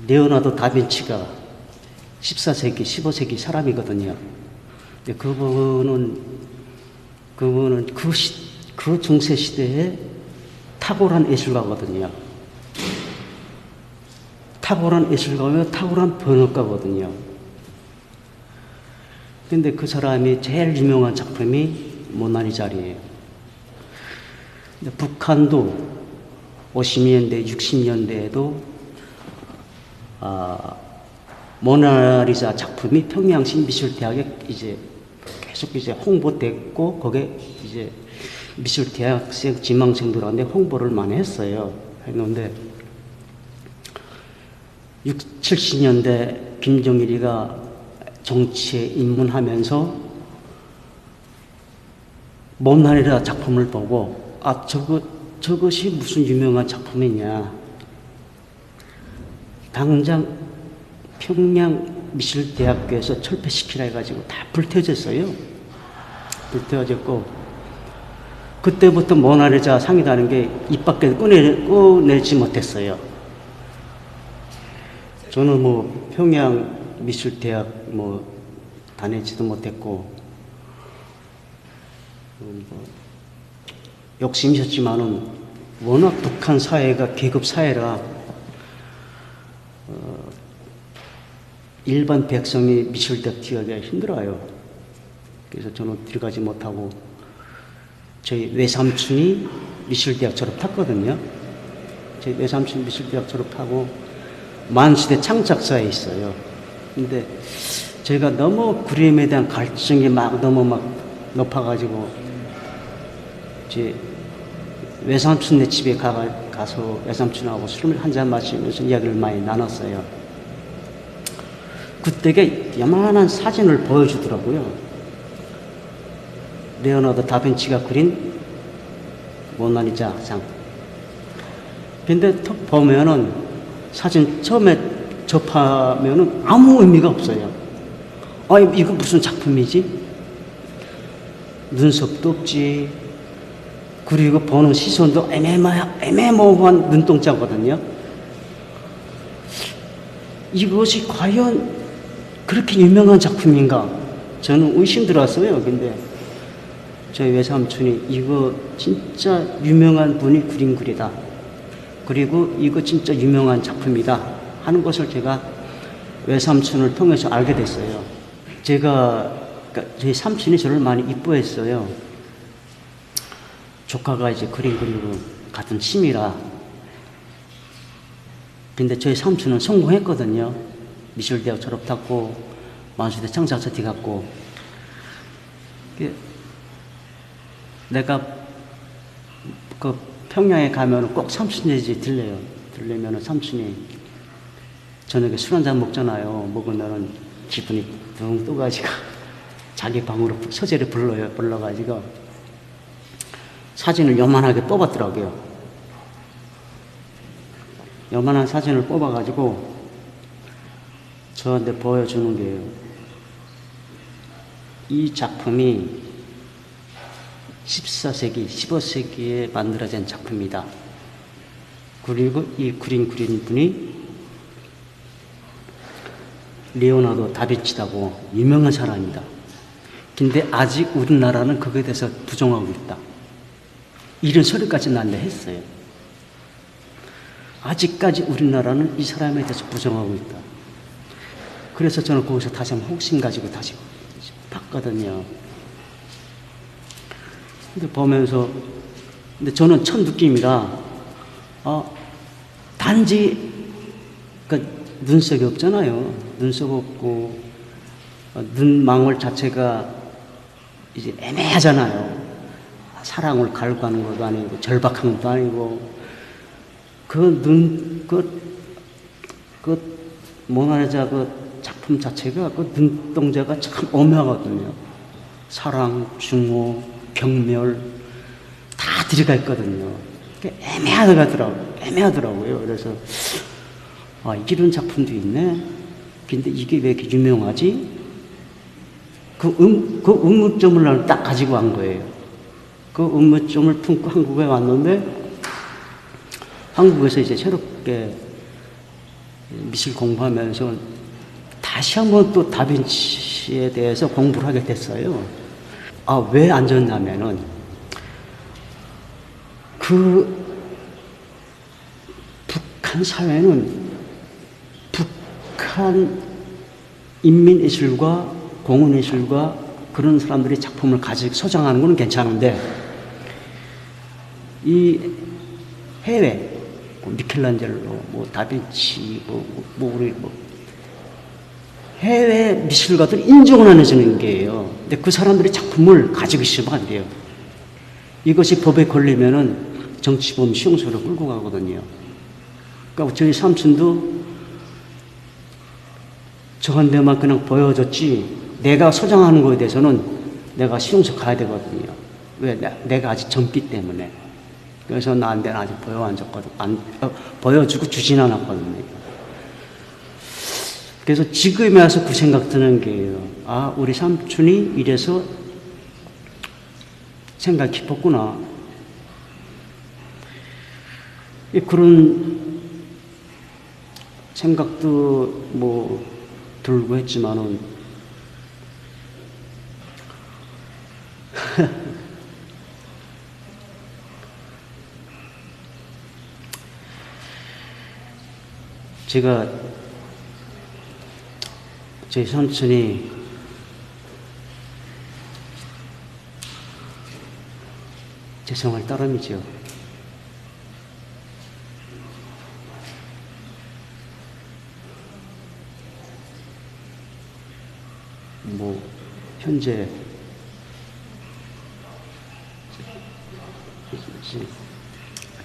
레오나르도 다빈치가 14세기, 15세기 사람이거든요. 근데 그분은 그 중세 시대에 탁월한 예술가거든요. 탁월한 예술가며 탁월한 번역가거든요. 근데 그 사람이 제일 유명한 작품이 모나리자리예요. 근데 북한도 50년대, 60년대에도 모나리자 작품이 평양시 미술대학에 이제 계속 이제 홍보됐고, 거기에 이제 미술대학생 지망생들한테 홍보를 많이 했는데 60, 70년대 김정일이가 정치에 입문하면서 모나리자 작품을 보고 저것이 무슨 유명한 작품이냐, 당장 평양 미술대학교에서 철폐시키라 해가지고 다 불태워졌어요. 불태워졌고, 그때부터 모나리자 상이라는 게 입 밖에 꺼내지 못했어요. 저는 뭐 평양 미술대학 다니지도 못했고, 욕심이 있었지만은 워낙 북한 사회가 계급 사회라 일반 백성이 미술대학 들어가기가 힘들어요. 그래서 저는 들어가지 못하고, 저희 외삼촌이 미술대학 졸업했거든요. 저희 외삼촌 미술대학 졸업하고 만시대 창작사에 있어요. 근데 제가 너무 그림에 대한 갈증이 너무 높아가지고 제 외삼촌네 집에 가서 외삼촌하고 술을 한잔 마시면서 이야기를 많이 나눴어요. 그때게 요만한 사진을 보여주더라고요. 레오나르도 다빈치가 그린 모나리자 상. 근데 톡 보면은 사진 처음에 접하면은 아무 의미가 없어요. 이거 무슨 작품이지? 눈썹도 없지. 그리고 보는 시선도 애매모호한 눈동자거든요. 이것이 과연 그렇게 유명한 작품인가? 저는 의심 들었어요. 근데 저희 외삼촌이 이거 진짜 유명한 분이 그린 글이다, 그리고 이거 진짜 유명한 작품이다 하는 것을 제가 외삼촌을 통해서 알게 됐어요. 저희 삼촌이 저를 많이 이뻐했어요. 조카가 이제 그림 그리고 같은 취미라. 근데 저희 삼촌은 성공했거든요. 미술대학 졸업했고 만수대 창작사 들어갔고. 내가 그 평양에 가면 꼭 삼촌네 집에 들려요. 들려면 삼촌이 저녁에 술 한잔 먹잖아요. 먹으면은 기분이 둥 떠가지고 자기 방으로 서재를 불러가지고 사진을 요만하게 뽑았더라고요. 요만한 사진을 뽑아가지고 저한테 보여주는 게요. 이 작품이 14세기, 15세기에 만들어진 작품이다. 그리고 이 그린 분이 레오나르도 다빈치라고 유명한 사람이다. 근데 아직 우리나라는 그거에 대해서 부정하고 있다. 이런 소리까지 나한테 했어요. 아직까지 우리나라는 이 사람에 대해서 부정하고 있다. 그래서 저는 거기서 다시 한번 호기심 가지고 다시 봤거든요. 근데 보면서, 근데 저는 첫 느낌이라, 단지, 눈썹이 없잖아요. 눈썹 없고, 눈망울 자체가 이제 애매하잖아요. 사랑을 갈구하는 것도 아니고, 절박한 것도 아니고, 모나리자 작품 자체가 눈동자가 참 오묘하거든요. 사랑, 중호, 경멸 다 들어가 있거든요. 애매하더라고요. 그래서 이런 작품도 있네. 근데 이게 왜 이렇게 유명하지? 그 의문점을 딱 가지고 간 거예요. 그 의문점을 품고 한국에 왔는데, 한국에서 이제 새롭게 미술 공부하면서 다시 한번 또 다빈치에 대해서 공부를 하게 됐어요. 아, 왜 안 좋냐면은 그 북한 사회는 북한 인민예술과 공원예술과 그런 사람들이 작품을 가지고 소장하는 것은 괜찮은데 이 해외 미켈란젤로, 다빈치, 우리 해외 미술가들 인정을 안 해주는 게예요. 근데 그 사람들이 작품을 가지고 있으면 안 돼요. 이것이 법에 걸리면은 정치범 수용소로 끌고 가거든요. 그러니까 저희 삼촌도 저한테만 그냥 보여줬지, 내가 소장하는 거에 대해서는 내가 수용소 가야 되거든요. 왜? 내가 아직 젊기 때문에. 그래서 나한테는 아직 보여주고 주진 않았거든요. 그래서 지금에 와서 그 생각 드는 게요. 아, 우리 삼촌이 이래서 생각 깊었구나. 그런 생각도 들고 했지만은 제가 제 삼촌이 제 생활 따름이죠. 현재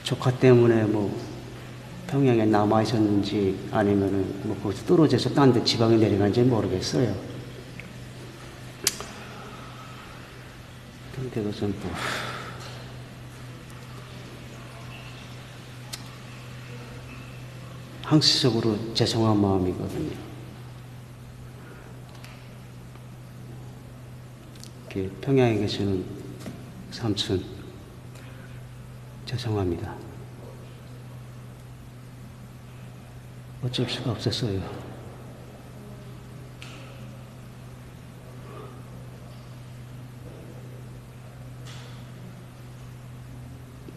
조카 때문에 평양에 남아 있었는지 아니면은 거기서 떨어져서 딴 데 지방에 내려간지 모르겠어요. 근데 그것은 항시적으로 죄송한 마음이거든요. 평양에 계시는 삼촌, 죄송합니다. 어쩔 수가 없었어요.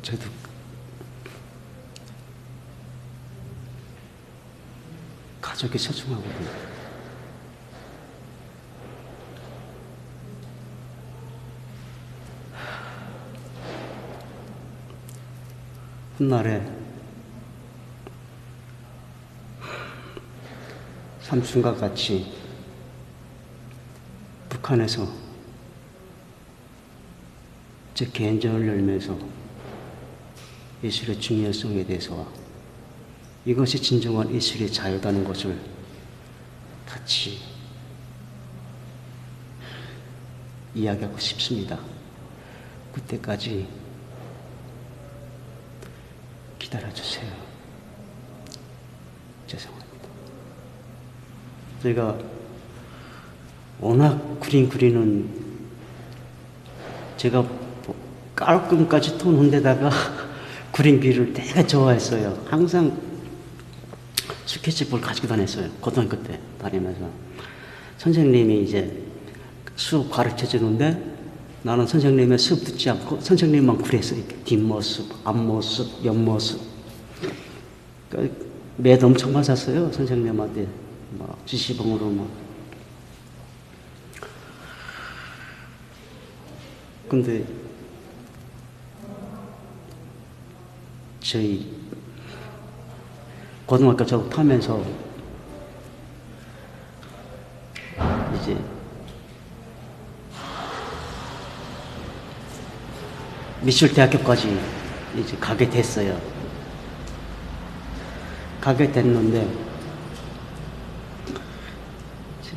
저도 가족이 소중하거든요. 훗날에 삼촌과 같이 북한에서 제 개인전을 열면서 예술의 중요성에 대해서와 이것이 진정한 예술의 자유다는 것을 같이 이야기하고 싶습니다. 그때까지 기다려주세요. 죄송합니다. 제가 워낙 그림 그리는, 제가 깔끔까지 도는 데다가 그림기를 되게 좋아했어요. 항상 스케치북을 가지고 다녔어요. 고등학교 때 다니면서. 선생님이 이제 수업 가르쳐 주는데 나는 선생님의 수업 듣지 않고 선생님만 그랬어요. 뒷모습, 앞모습, 옆모습. 매도 엄청 맞았어요. 선생님한테 지시봉으로 근데 저희 고등학교 졸업하면서 이제 미술대학교까지 이제 가게 됐어요. 가게 됐는데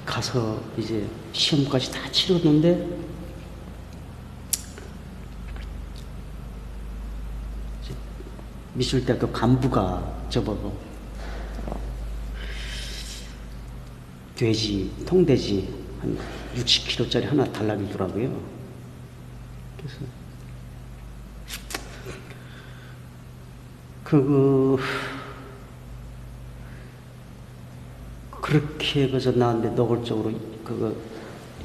가서 이제 시험까지 다 치렀는데 미술대학교 간부가 저보고 통돼지 한 60kg짜리 하나 달라고 하더라고요. 그래서 그렇게 그래서 나한테 노골적으로 그거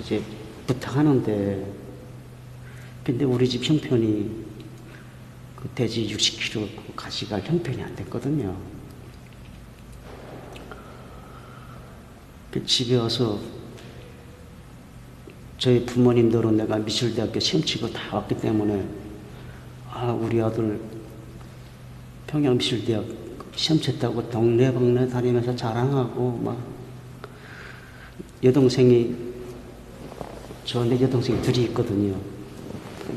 이제 부탁하는데, 근데 우리 집 형편이 그 돼지 60kg 가져갈 형편이 안 됐거든요. 그 집에 와서 저희 부모님들은 내가 미술대학교 시험 치고 다 왔기 때문에, 아, 우리 아들 평양미술대학 시험 쳤다고 동네방네 다니면서 자랑하고, 막 여동생이, 내 여동생이 둘이 있거든요.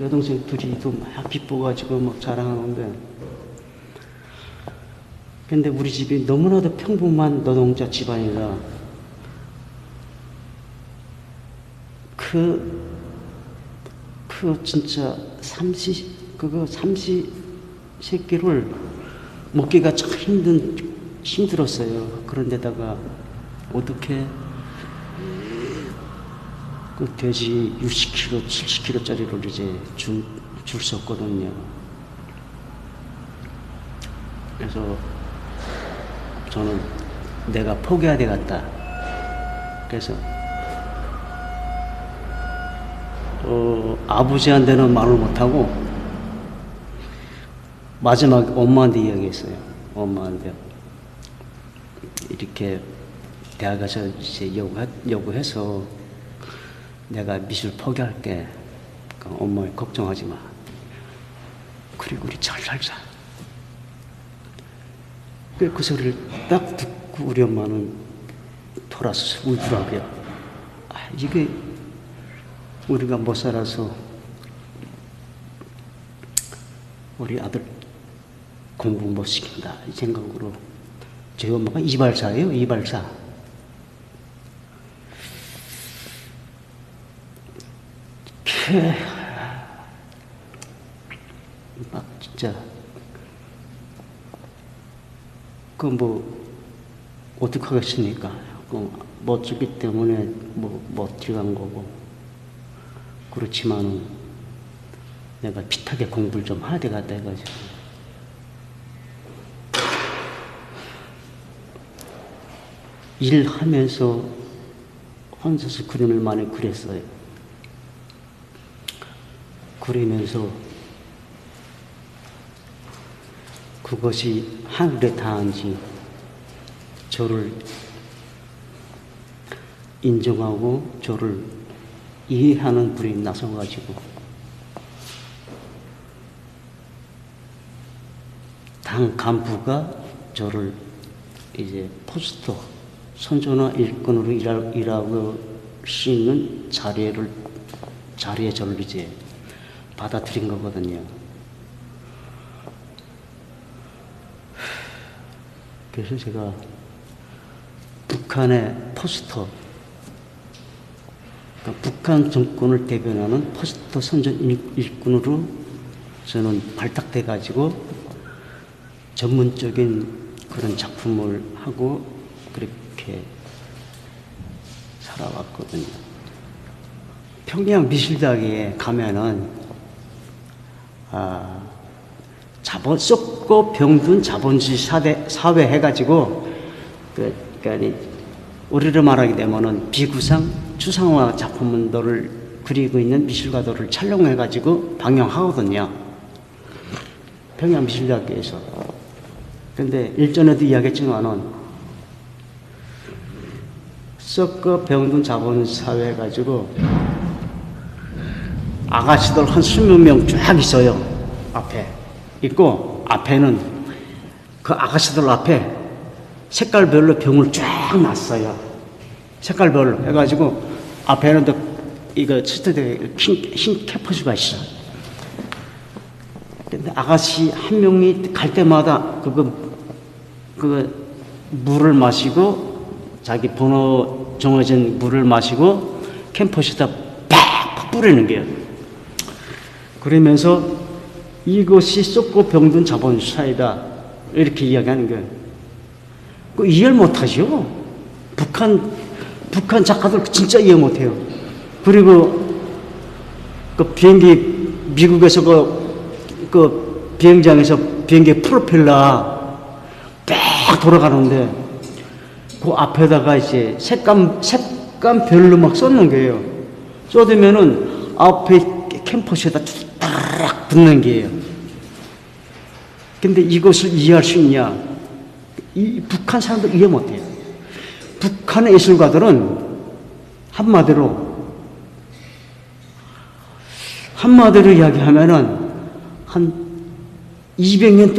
여동생 둘이도 막 기뻐가지고 막 자랑하는데, 근데 우리 집이 너무나도 평범한 노동자 집안이라 진짜 삼시 세끼를 먹기가 참 힘들었어요. 그런데다가 어떻게 그 돼지 60kg, 70kg짜리를 이제 줄 수 없거든요. 그래서 저는 내가 포기해야 되겠다. 그래서 아버지한테는 말을 못하고 마지막에 엄마한테 이야기했어요. 엄마한테 이렇게 대학 가서 이제 요구해서 내가 미술 포기할게. 그러니까 엄마 걱정하지 마. 그리고 우리 잘 살자. 그 소리를 딱 듣고 우리 엄마는 돌아서 울더라고요. 아, 이게 우리가 못 살아서 우리 아들 공부 못 시킨다 이 생각으로. 저희 엄마가 이발사예요. 이발사. 막 진짜 그 뭐 어떡하겠습니까? 못 주기 때문에 못 들어간 거고. 그렇지만은 내가 핏하게 공부를 좀 해야 되겠다 해가지고 일하면서 혼자서 그림을 많이 그렸어요. 그리면서 그것이 하늘에 닿은지 저를 인정하고 저를 이해하는 분이 나서가지고 당 간부가 저를 이제 포스터 선조나 일꾼으로 일하고 수 있는 자리에 저를 이제 받아들인 거거든요. 그래서 제가 북한의 포스터, 그러니까 북한 정권을 대변하는 포스터 선전 일꾼으로 저는 발탁돼 가지고 전문적인 그런 작품을 하고 그렇게 살아왔거든요. 평양 미술대학에 가면은 썩고 병든 자본주의 사회 해가지고 그러니까 우리로 말하게 되면은 비구상 추상화 작품들을 그리고 있는 미술가들을 촬영해가지고 방영하거든요. 평양 미술대학교에서. 근데 일전에도 이야기했지만은 썩고 병든 자본사회 해가지고 아가씨들 한 20명 쫙 있어요. 앞에 있고, 앞에는 그 아가씨들 앞에 색깔별로 병을 쫙 놨어요. 색깔별로 해가지고 앞에는 또 이거 스테드 흰 캐퍼스가 있어. 근데 아가씨 한 명이 갈 때마다 그거 물을 마시고 자기 번호 정해진 물을 마시고 캠퍼스에다 팍 뿌리는 거예요. 그러면서 이것이 썩고 병든 자본사회다 이렇게 이야기하는 거예요. 그 이해를 못하죠. 북한 작가들 진짜 이해 못해요. 그리고 그 비행기 미국에서 그 비행장에서 비행기 프로펠러 쫙 돌아가는데 그 앞에다가 이제 색감별로 막 쏟는 거예요. 쏟으면은 앞에 캠퍼스에다 딱 붙는 거예요. 근데 이것을 이해할 수 있냐? 이 북한 사람들 이해 못해요. 북한의 예술가들은 한마디로 이야기하면은 한 200년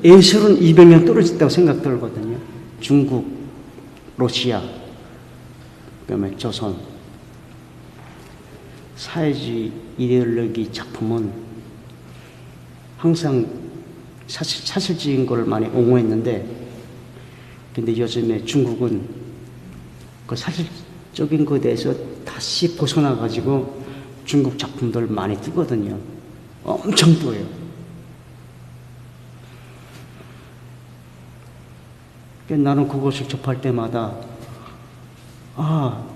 예술은 200년 떨어졌다고 생각 들거든요. 중국, 러시아, 그다음에 조선. 사회주의 이데올로기 작품은 항상 사실적인 걸 많이 옹호했는데, 근데 요즘에 중국은 그 사실적인 것에 대해서 다시 벗어나가지고 중국 작품들 많이 뜨거든요. 엄청 떠요. 나는 그것을 접할 때마다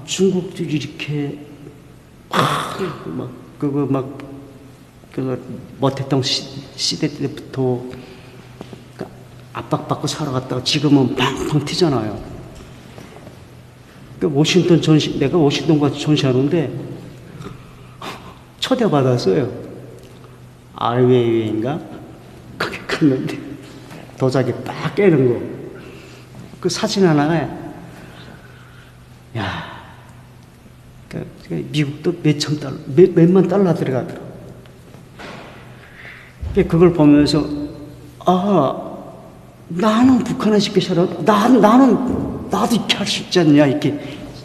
중국들이 이렇게 그거 모태동 시대 때부터 압박받고 살아갔다가 지금은 팡팡 튀잖아요. 내가 워싱턴 가서 전시하는데 초대받았어요. 아이웨이인가? 거기 갔는데 도자기 딱 깨는 거. 그 사진 하나에, 미국도 몇만 달러 들어가더라고. 그걸 보면서, 나는 북한에 쉽게 살아. 나도 이렇게 할 수 있지 않냐, 이렇게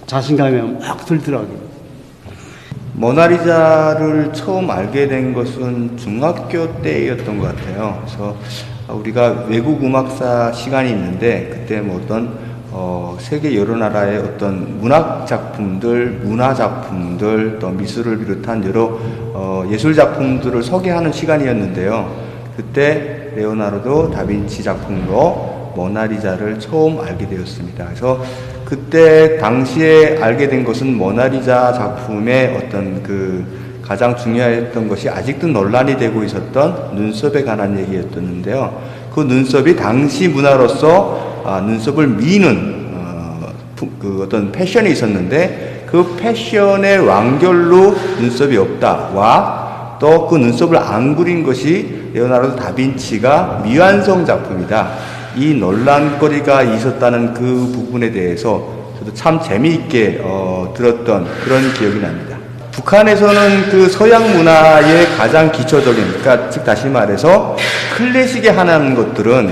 자신감이 막 들더라고요. 모나리자를 처음 알게 된 것은 중학교 때였던 것 같아요. 그래서 우리가 외국 음악사 시간이 있는데, 그때 뭐 어떤 세계 여러 나라의 어떤 문학 작품들, 문화 작품들, 또 미술을 비롯한 여러 예술 작품들을 소개하는 시간이었는데요. 그때 레오나르도 다빈치 작품으로 모나리자를 처음 알게 되었습니다. 그래서 그때 당시에 알게 된 것은 모나리자 작품의 어떤 가장 중요했던 것이 아직도 논란이 되고 있었던 눈썹에 관한 얘기였는데요. 그 눈썹이 당시 문화로서 눈썹을 미는 어떤 패션이 있었는데, 그 패션의 완결로 눈썹이 없다와 또 그 눈썹을 안 그린 것이 레오나르도 다빈치가 미완성 작품이다, 이 논란거리가 있었다는 그 부분에 대해서 저도 참 재미있게 들었던 그런 기억이 납니다. 북한에서는 그 서양 문화의 가장 기초적인, 그러니까 즉 다시 말해서 클래식에 한한 것들은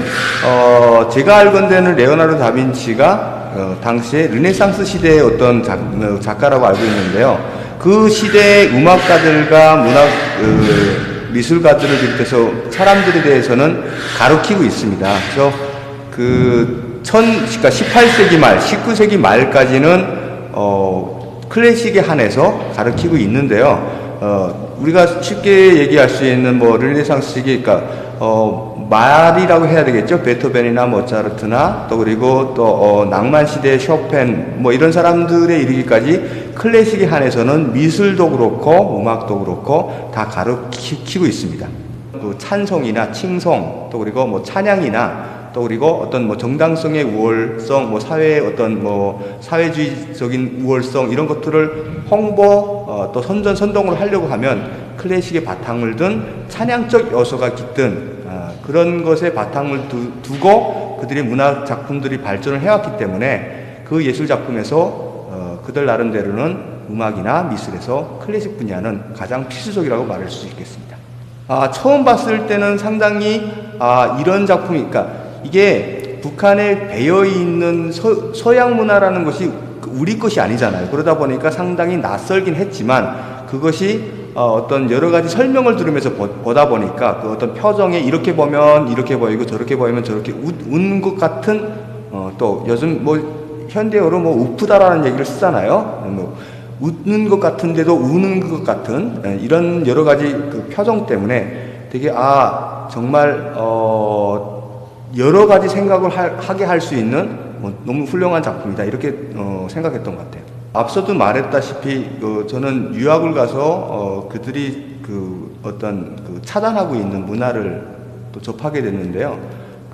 제가 알건대는 레오나르도 다빈치가 당시에 르네상스 시대의 어떤 작가라고 알고 있는데요. 그 시대의 음악가들과 문학 미술가들을 비롯해서 사람들에 대해서는 가르치고 있습니다. 그래서 그러니까 18세기 말, 19세기 말까지는 클래식에 한해서 가르치고 있는데요. 우리가 쉽게 얘기할 수 있는 뭐 르네상스 시기, 그러니까 말이라고 해야 되겠죠. 베토벤이나 모차르트나 또 그리고 또 낭만 시대의 쇼펜 뭐 이런 사람들에 이르기까지 클래식에 한해서는 미술도 그렇고 음악도 그렇고 다 가르치고 있습니다. 그 찬송이나 칭송 또 그리고 뭐 찬양이나 또 그리고 어떤 뭐 정당성의 우월성, 뭐 사회의 어떤 뭐 사회주의적인 우월성 이런 것들을 홍보 또 선동을 하려고 하면 클래식의 바탕을 둔 찬양적 요소가 깃든 그런 것에 바탕을 두고 그들의 문학 작품들이 발전을 해왔기 때문에 그 예술 작품에서 그들 나름대로는 음악이나 미술에서 클래식 분야는 가장 필수적이라고 말할 수 있겠습니다. 처음 봤을 때는 상당히 이런 작품이, 그러니까 이게 북한에 배어있는 서양 문화라는 것이 우리 것이 아니잖아요. 그러다 보니까 상당히 낯설긴 했지만 그것이 어떤 여러 가지 설명을 들으면서 보다 보니까 그 어떤 표정에 이렇게 보면 이렇게 보이고 저렇게 보이면 저렇게 웃는 것 같은 또 요즘 뭐 현대어로 뭐 우프다라는 얘기를 쓰잖아요. 뭐 웃는 것 같은데도 우는 것 같은 이런 여러 가지 그 표정 때문에 되게 정말 여러 가지 생각을 하게 할 수 있는 너무 훌륭한 작품이다 이렇게 생각했던 것 같아요. 앞서도 말했다시피 저는 유학을 가서 그들이 어떤 차단하고 있는 문화를 또 접하게 됐는데요.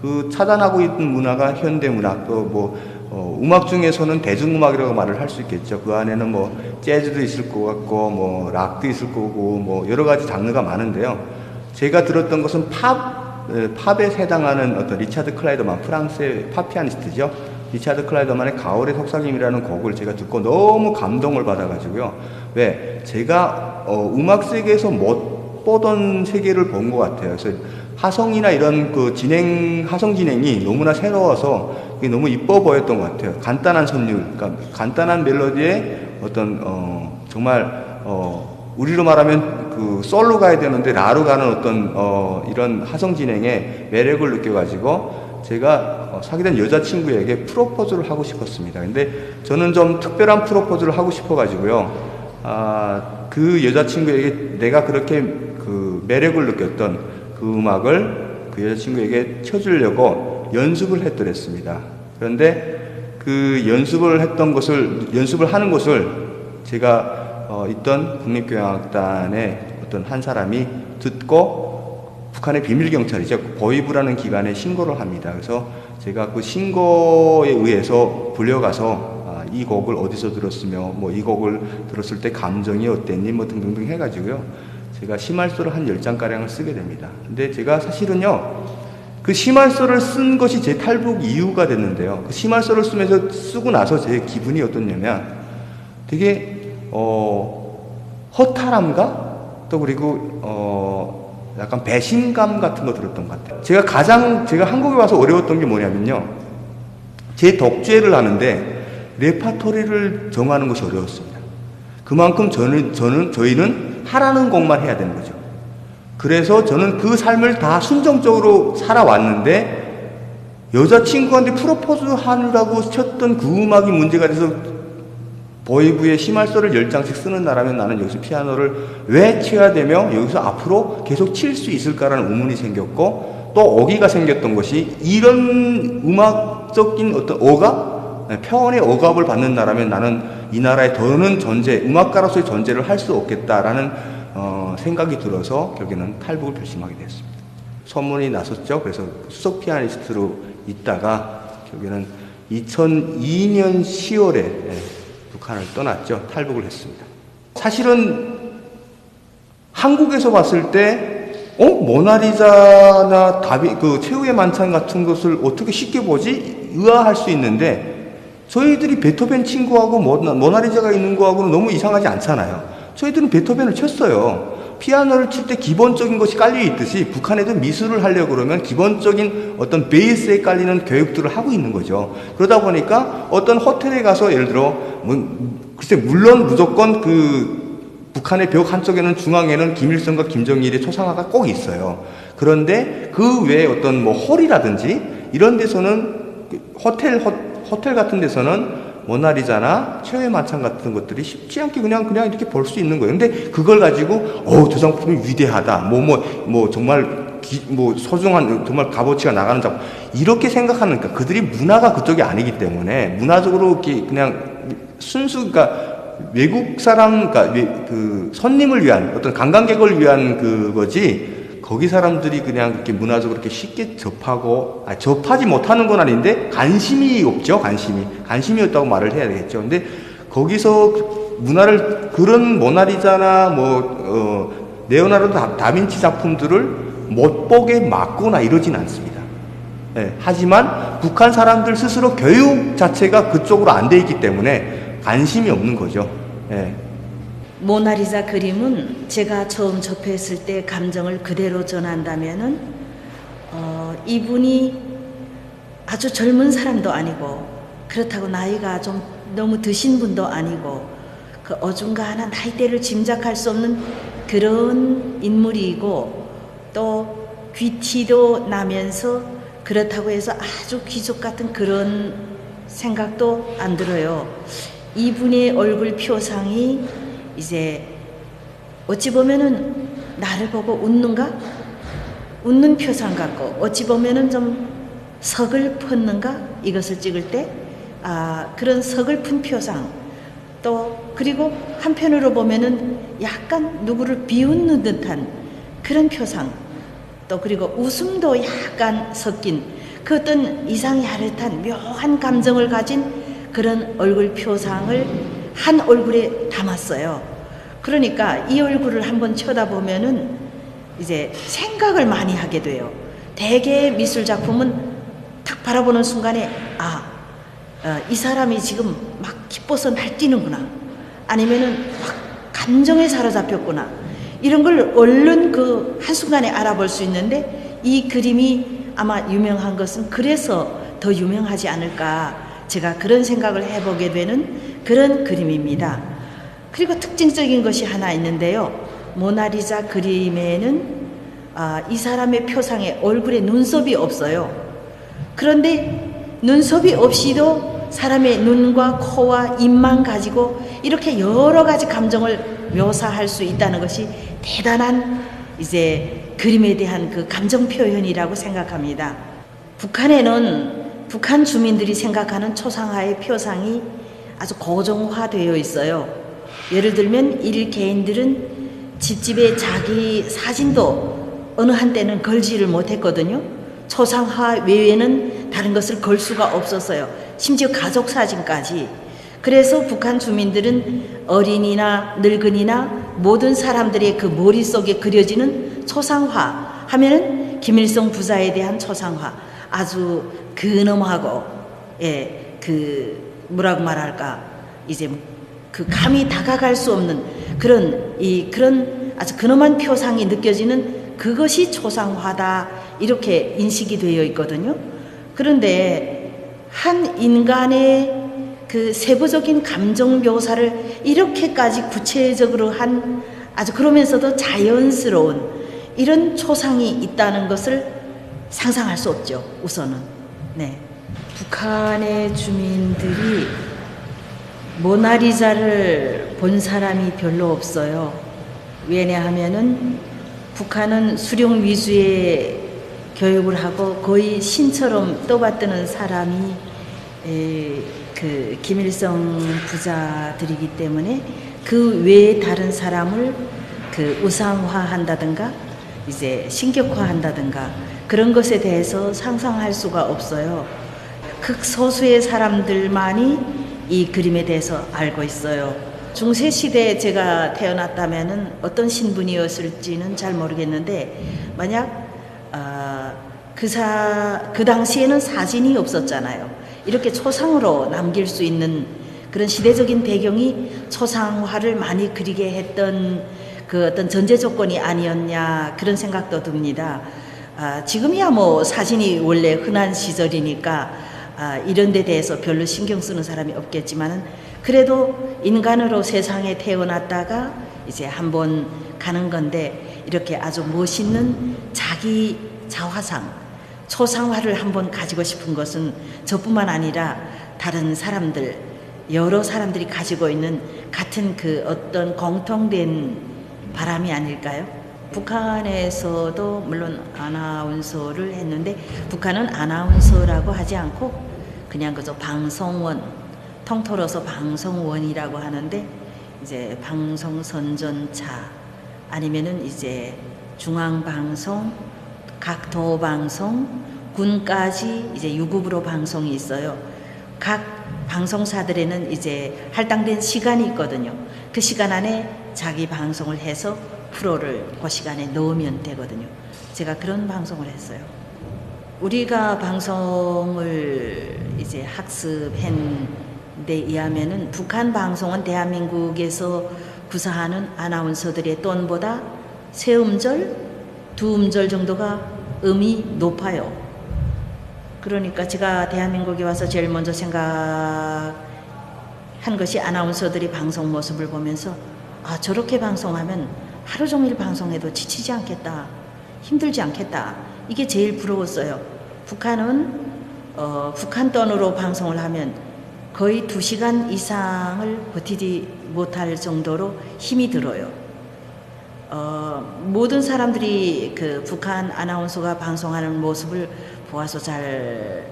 그 차단하고 있는 문화가 현대문학, 또 뭐 음악 중에서는 대중음악이라고 말을 할 수 있겠죠. 그 안에는 뭐 재즈도 있을 것 같고 뭐 락도 있을 거고 뭐 여러 가지 장르가 많은데요. 제가 들었던 것은 팝에 해당하는 어떤 리차드 클라이더만, 프랑스의 팝 피아니스트죠. 리차드 클라이더만의 가을의 속삭임이라는 곡을 제가 듣고 너무 감동을 받아가지고요. 왜? 제가 음악 세계에서 못 보던 세계를 본 것 같아요. 그래서 하성이나 이런 그 하성 진행이 너무나 새로워서 그게 너무 이뻐 보였던 것 같아요. 간단한 선율, 그러니까 간단한 멜로디에 어떤 정말 우리로 말하면 그 솔로 가야 되는데 라로 가는 어떤 이런 하성 진행의 매력을 느껴가지고 제가 사귀던 여자친구에게 프로포즈를 하고 싶었습니다. 근데 저는 좀 특별한 프로포즈를 하고 싶어가지고요. 그 여자친구에게 내가 그렇게 그 매력을 느꼈던 그 음악을 그 여자친구에게 쳐주려고 연습을 했더랬습니다. 그런데 그 연습을 하는 것을 제가 있던 국립교향악단의 어떤 한 사람이 듣고 북한의 비밀경찰이죠. 보위부라는 기관에 신고를 합니다. 그래서 제가 그 신고에 의해서 불려가서 이 곡을 어디서 들었으며 뭐 이 곡을 들었을 때 감정이 어땠니 뭐 등등등 해가지고요. 제가 심할서를 한 10장가량을 쓰게 됩니다. 근데 제가 사실은요, 그 심할서를 쓴 것이 제 탈북 이유가 됐는데요. 그 심할서를 쓰고 나서 제 기분이 어떻냐면 되게, 허탈함과 또 그리고, 약간 배신감 같은 거 들었던 것 같아요. 제가 한국에 와서 어려웠던 게 뭐냐면요. 제 독주회를 하는데 레파토리를 정하는 것이 어려웠습니다. 그만큼 저희는 하라는 곡만 해야 되는 거죠. 그래서 저는 그 삶을 다 순정적으로 살아왔는데 여자친구한테 프로포즈 하느라고 쳤던 그 음악이 문제가 돼서 보이부에 심할서를 10장씩 쓰는 나라면 나는 여기서 피아노를 왜 쳐야 되며 여기서 앞으로 계속 칠 수 있을까라는 의문이 생겼고 또 어기가 생겼던 것이 이런 음악적인 어떤 표현의 억압을 받는 나라면 나는 이 나라에 더는 음악가로서의 존재를 할 수 없겠다라는 생각이 들어서 결국에는 탈북을 결심하게 됐습니다. 소문이 났었죠. 그래서 수석 피아니스트로 있다가 결국에는 2002년 10월에 북한을 떠났죠. 탈북을 했습니다. 사실은 한국에서 봤을 때 모나리자나 그 최후의 만찬 같은 것을 어떻게 쉽게 보지? 의아할 수 있는데 저희들이 베토벤 친구하고 모나리자가 있는 거하고는 너무 이상하지 않잖아요. 저희들은 베토벤을 쳤어요. 피아노를 칠 때 기본적인 것이 깔려 있듯이 북한에도 미술을 하려고 그러면 기본적인 어떤 베이스에 깔리는 교육들을 하고 있는 거죠. 그러다 보니까 어떤 호텔에 가서 예를 들어 물론 무조건 그 북한의 벽 한쪽에는 중앙에는 김일성과 김정일의 초상화가 꼭 있어요. 그런데 그 외에 어떤 홀이라든지 이런 데서는 호텔 같은 데서는 모나리자나 최후의 만찬 같은 것들이 쉽지 않게 그냥 이렇게 볼 수 있는 거예요. 근데 그걸 가지고 저 작품이 위대하다. 정말 소중한 정말 값어치가 나가는 작품 이렇게 생각하니까 그들이 문화가 그쪽이 아니기 때문에 문화적으로 그냥 그러니까 외국 사람 그 손님을 위한 어떤 관광객을 위한 그거지. 거기 사람들이 그냥 그렇게 문화적으로 그렇게 쉽게 접하지 못하는 건 아닌데, 관심이 없죠, 관심이 없다고 말을 해야 되겠죠. 근데 거기서 문화를, 그런 모나리자나 레오나르도 다빈치 작품들을 못 보게 막거나 이러진 않습니다. 하지만 북한 사람들 스스로 교육 자체가 그쪽으로 안 돼 있기 때문에 관심이 없는 거죠. 모나리자 그림은 제가 처음 접했을 때 감정을 그대로 전한다면은 이분이 아주 젊은 사람도 아니고 그렇다고 나이가 좀 너무 드신 분도 아니고 그 어중간한 나이대를 짐작할 수 없는 그런 인물이고 또 귀티도 나면서 그렇다고 해서 아주 귀족 같은 그런 생각도 안 들어요. 이분의 얼굴 표상이 이제 어찌 보면은 나를 보고 웃는 표상 같고 어찌 보면은 좀 서글펐는가 이것을 찍을 때 그런 서글픈 표상 또 그리고 한편으로 보면은 약간 누구를 비웃는 듯한 그런 표상 또 그리고 웃음도 약간 섞인 그 어떤 이상이 야릇한 묘한 감정을 가진 그런 얼굴 표상을 한 얼굴에 담았어요. 그러니까 이 얼굴을 한번 쳐다보면은 이제 생각을 많이 하게 돼요. 대개의 미술 작품은 탁 바라보는 순간에 이 사람이 지금 막 기뻐서 날뛰는구나, 아니면은 막 감정에 사로잡혔구나, 이런 걸 얼른 그 한순간에 알아볼 수 있는데, 이 그림이 아마 유명한 것은 그래서 더 유명하지 않을까, 제가 그런 생각을 해보게 되는 그런 그림입니다. 그리고 특징적인 것이 하나 있는데요. 모나리자 그림에는 이 사람의 표상에 얼굴에 눈썹이 없어요. 그런데 눈썹이 없이도 사람의 눈과 코와 입만 가지고 이렇게 여러 가지 감정을 묘사할 수 있다는 것이 대단한 이제 그림에 대한 그 감정 표현이라고 생각합니다. 북한에는 북한 주민들이 생각하는 초상화의 표상이 아주 고정화되어 있어요. 예를 들면 일개인들은 집집에 자기 사진도 어느 한때는 걸지를 못했거든요. 초상화 외에는 다른 것을 걸 수가 없었어요. 심지어 가족 사진까지. 그래서 북한 주민들은 어린이나 늙은이나 모든 사람들의 그 머릿속에 그려지는 초상화 하면은 김일성 부사에 대한 초상화, 아주 근엄하고, 뭐라고 말할까, 이제 그 감히 다가갈 수 없는 그런 아주 근엄한 표상이 느껴지는 그것이 초상화다, 이렇게 인식이 되어 있거든요. 그런데 한 인간의 그 세부적인 감정 묘사를 이렇게까지 구체적으로 한, 아주 그러면서도 자연스러운 이런 초상이 있다는 것을 상상할 수 없죠, 우선은. 네. 북한의 주민들이 모나리자를 본 사람이 별로 없어요. 왜냐하면은 북한은 수령 위주의 교육을 하고 거의 신처럼 떠받드는 사람이 그 김일성 부자들이기 때문에 그 외에 다른 사람을 그 우상화한다든가 이제 신격화한다든가 그런 것에 대해서 상상할 수가 없어요. 극소수의 사람들만이 이 그림에 대해서 알고 있어요. 중세시대에 제가 태어났다면은 어떤 신분이었을지는 잘 모르겠는데, 만약 그 당시에는 사진이 없었잖아요. 이렇게 초상으로 남길 수 있는 그런 시대적인 배경이 초상화를 많이 그리게 했던 그 어떤 전제 조건이 아니었냐, 그런 생각도 듭니다. 지금이야 뭐 사진이 원래 흔한 시절이니까 이런 데 대해서 별로 신경 쓰는 사람이 없겠지만은, 그래도 인간으로 세상에 태어났다가 이제 한번 가는 건데, 이렇게 아주 멋있는 자기 자화상, 초상화를 한번 가지고 싶은 것은 저뿐만 아니라 다른 사람들, 여러 사람들이 가지고 있는 같은 그 어떤 공통된 바람이 아닐까요? 북한에서도 물론 아나운서를 했는데, 북한은 아나운서라고 하지 않고 그냥 그저 방송원, 통틀어서 방송원이라고 하는데, 이제 방송선전차 아니면은 이제 중앙방송, 각 도방송, 군까지 이제 유급으로 방송이 있어요. 각 방송사들에는 이제 할당된 시간이 있거든요. 그 시간 안에 자기 방송을 해서 프로를 그 시간에 넣으면 되거든요. 제가 그런 방송을 했어요. 우리가 방송을 이제 학습한 데 의하면은 북한 방송은 대한민국에서 구사하는 아나운서들의 톤보다 세 음절, 두 음절 정도가 음이 높아요. 그러니까 제가 대한민국에 와서 제일 먼저 생각한 것이, 아나운서들이 방송 모습을 보면서 저렇게 방송하면 하루 종일 방송해도 지치지 않겠다, 힘들지 않겠다, 이게 제일 부러웠어요. 북한은 북한 톤으로 방송을 하면 거의 2시간 이상을 버티지 못할 정도로 힘이 들어요. 모든 사람들이 그 북한 아나운서가 방송하는 모습을 보아서 잘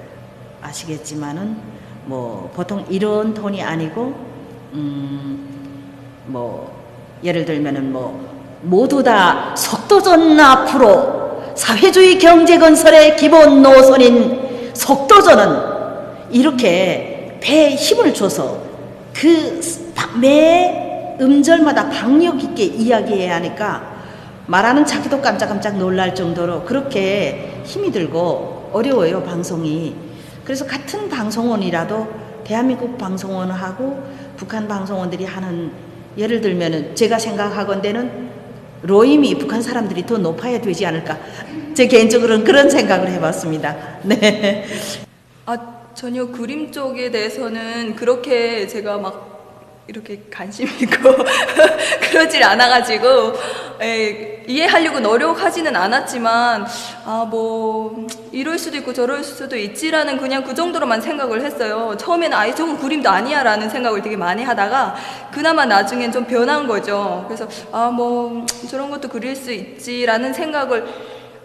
아시겠지만은, 뭐 보통 이런 톤이 아니고, 뭐 예를 들면은 뭐 모두 다 속도전 앞으로 사회주의 경제 건설의 기본 노선인 속도전은 이렇게 배에 힘을 줘서 매 음절마다 박력 있게 이야기해야 하니까 말하는 자기도 깜짝깜짝 놀랄 정도로 그렇게 힘이 들고 어려워요, 방송이. 그래서 같은 방송원이라도 대한민국 방송원하고 북한 방송원들이 하는, 예를 들면은 제가 생각하건대는 로임이 북한 사람들이 더 높아야 되지 않을까. 제 개인적으로는 그런 생각을 해봤습니다. 네. 전혀 그림 쪽에 대해서는 그렇게 제가 막 이렇게 관심 있고 그러질 않아가지고 이해하려고 노력하지는 않았지만 뭐 이럴 수도 있고 저럴 수도 있지라는 그냥 그 정도로만 생각을 했어요. 처음에는 아예 저건 그림도 아니야 라는 생각을 되게 많이 하다가 그나마 나중엔 좀 변한 거죠. 그래서 뭐 저런 것도 그릴 수 있지라는 생각을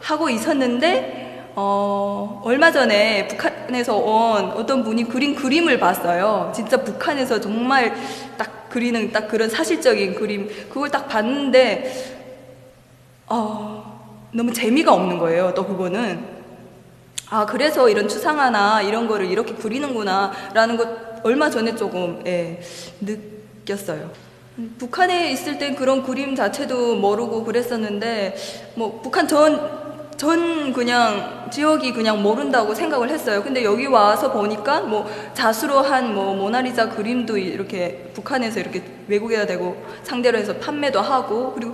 하고 있었는데 얼마 전에 북한에서 온 어떤 분이 그린 그림을 봤어요. 진짜 북한에서 정말 딱 그리는 딱 그런 사실적인 그림, 그걸 딱 봤는데 너무 재미가 없는 거예요. 또 그거는 그래서 이런 추상화나 이런 거를 이렇게 그리는구나 라는 것 얼마 전에 조금 느꼈어요. 북한에 있을 땐 그런 그림 자체도 모르고 그랬었는데 뭐 북한 전 그냥 지역이 그냥 모른다고 생각을 했어요. 근데 여기 와서 보니까 뭐 자수로 한 뭐 모나리자 그림도 이렇게 북한에서 이렇게 외국에다 대고 상대로 해서 판매도 하고, 그리고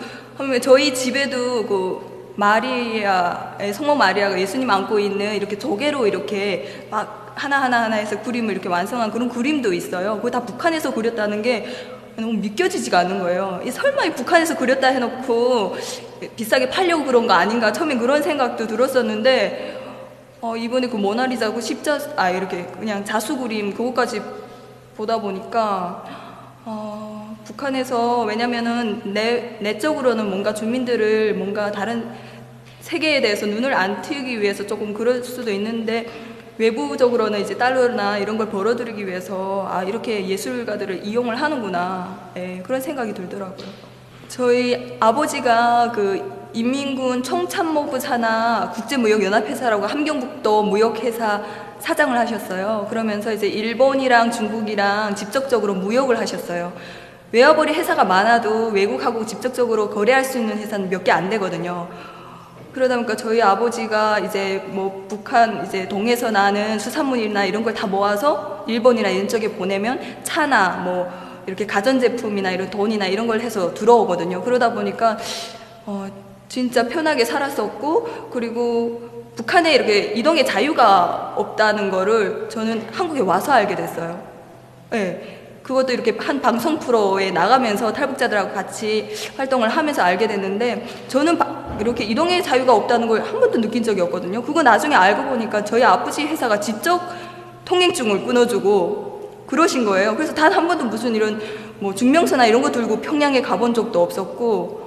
저희 집에도 그 마리아의 성모 마리아가 예수님 안고 있는 이렇게 조개로 이렇게 막 하나하나 해서 그림을 이렇게 완성한 그런 그림도 있어요. 그거 다 북한에서 그렸다는 게 너무 믿겨지지가 않는 거예요. 설마 북한에서 그렸다 해놓고 비싸게 팔려고 그런 거 아닌가, 처음엔 그런 생각도 들었었는데 이번에 그 모나리자고 이렇게 그냥 자수 그림 그것까지 보다 보니까 북한에서, 왜냐면은 내적으로는 뭔가 주민들을 뭔가 다른 세계에 대해서 눈을 안 트이기 위해서 조금 그럴 수도 있는데 외부적으로는 이제 달러나 이런 걸 벌어들이기 위해서 이렇게 예술가들을 이용을 하는구나, 그런 생각이 들더라고요. 저희 아버지가 그 인민군 청참모부 산하 국제무역연합회사라고 함경북도 무역회사 사장을 하셨어요. 그러면서 이제 일본이랑 중국이랑 직접적으로 무역을 하셨어요. 외화벌이 회사가 많아도 외국하고 직접적으로 거래할 수 있는 회사는 몇 개 안 되거든요. 그러다 보니까 저희 아버지가 이제 뭐 북한 이제 동에서 나는 수산물이나 이런 걸 다 모아서 일본이나 이런 쪽에 보내면 차나 뭐 이렇게 가전제품이나 이런 돈이나 이런 걸 해서 들어오거든요. 그러다 보니까 진짜 편하게 살았었고, 그리고 북한에 이렇게 이동의 자유가 없다는 거를 저는 한국에 와서 알게 됐어요. 그것도 이렇게 한 방송 프로에 나가면서 탈북자들하고 같이 활동을 하면서 알게 됐는데, 저는 이렇게 이동의 자유가 없다는 걸 한 번도 느낀 적이 없거든요. 그거 나중에 알고 보니까 저희 아버지 회사가 직접 통행증을 끊어주고 그러신 거예요. 그래서 단 한 번도 무슨 이런 뭐 증명서나 이런 거 들고 평양에 가본 적도 없었고,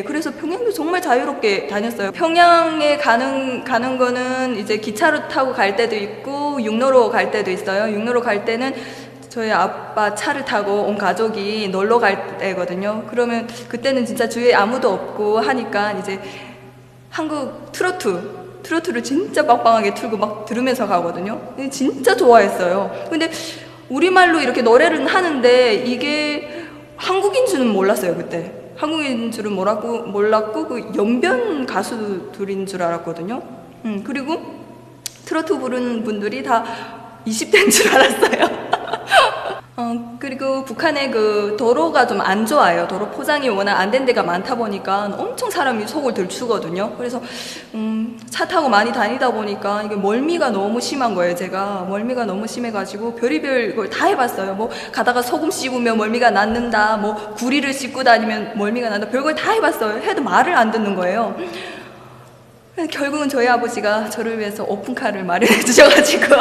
그래서 평양도 정말 자유롭게 다녔어요. 평양에 가는 거는 이제 기차로 타고 갈 때도 있고 육로로 갈 때도 있어요. 육로로 갈 때는 저희 아빠 차를 타고 온 가족이 놀러 갈 때거든요. 그러면 그때는 진짜 주위에 아무도 없고 하니까 이제 한국 트로트를 진짜 빵빵하게 틀고 막 들으면서 가거든요. 진짜 좋아했어요. 근데 우리말로 이렇게 노래를 하는데 이게 한국인 줄은 몰랐어요, 그때. 한국인 줄은 몰랐고 그 연변 가수들인 줄 알았거든요. 그리고 트로트 부르는 분들이 다 20대인 줄 알았어요. 그리고 북한의 그 도로가 좀 안 좋아요. 도로 포장이 워낙 안 된 데가 많다 보니까 엄청 사람이 속을 들추거든요. 그래서 차 타고 많이 다니다 보니까 이게 멀미가 너무 심한 거예요. 제가 멀미가 너무 심해가지고 별의별 걸 다 해봤어요. 뭐 가다가 소금 씹으면 멀미가 낫는다, 뭐 구리를 씹고 다니면 멀미가 난다, 별걸 다 해봤어요. 해도 말을 안 듣는 거예요. 결국은 저희 아버지가 저를 위해서 오픈카를 마련해 주셔가지고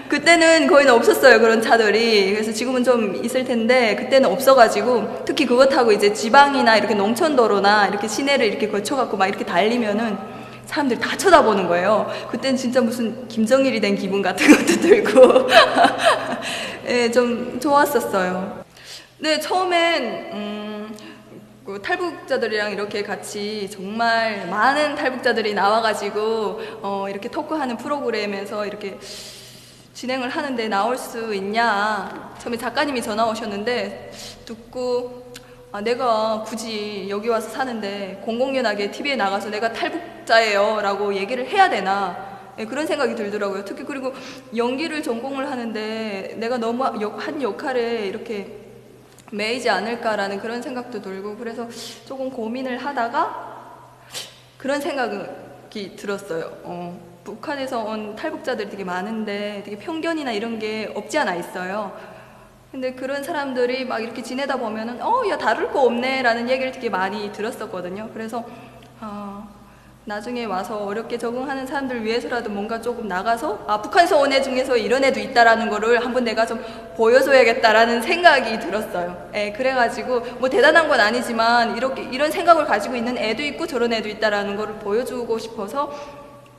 그때는 거의 없었어요, 그런 차들이. 그래서 지금은 좀 있을 텐데 그때는 없어가지고, 특히 그거 타고 이제 지방이나 이렇게 농촌도로나 이렇게 시내를 이렇게 거쳐갖고 막 이렇게 달리면은 사람들 다 쳐다보는 거예요. 그때는 진짜 무슨 김정일이 된 기분 같은 것도 들고 좀 좋았었어요. 네, 처음엔 그 탈북자들이랑 이렇게 같이 정말 많은 탈북자들이 나와가지고 이렇게 토크하는 프로그램에서 이렇게 진행을 하는데 나올 수 있냐. 처음에 작가님이 전화 오셨는데 듣고 내가 굳이 여기 와서 사는데 공공연하게 TV에 나가서 내가 탈북자예요 라고 얘기를 해야 되나. 네, 그런 생각이 들더라고요. 특히 그리고 연기를 전공을 하는데 내가 너무 한 역할에 이렇게 매이지 않을까라는 그런 생각도 들고 그래서 조금 고민을 하다가 그런 생각이 들었어요. 북한에서 온 탈북자들이 되게 많은데 되게 편견이나 이런 게 없지 않아 있어요. 근데 그런 사람들이 막 이렇게 지내다 보면은 야 다를 거 없네 라는 얘기를 되게 많이 들었었거든요. 그래서 나중에 와서 어렵게 적응하는 사람들을 위해서라도 뭔가 조금 나가서 북한에서 온 애 중에서 이런 애도 있다라는 거를 한번 내가 좀 보여줘야겠다라는 생각이 들었어요. 예, 그래가지고 뭐 대단한 건 아니지만 이런 생각을 가지고 있는 애도 있고 저런 애도 있다라는 거를 보여주고 싶어서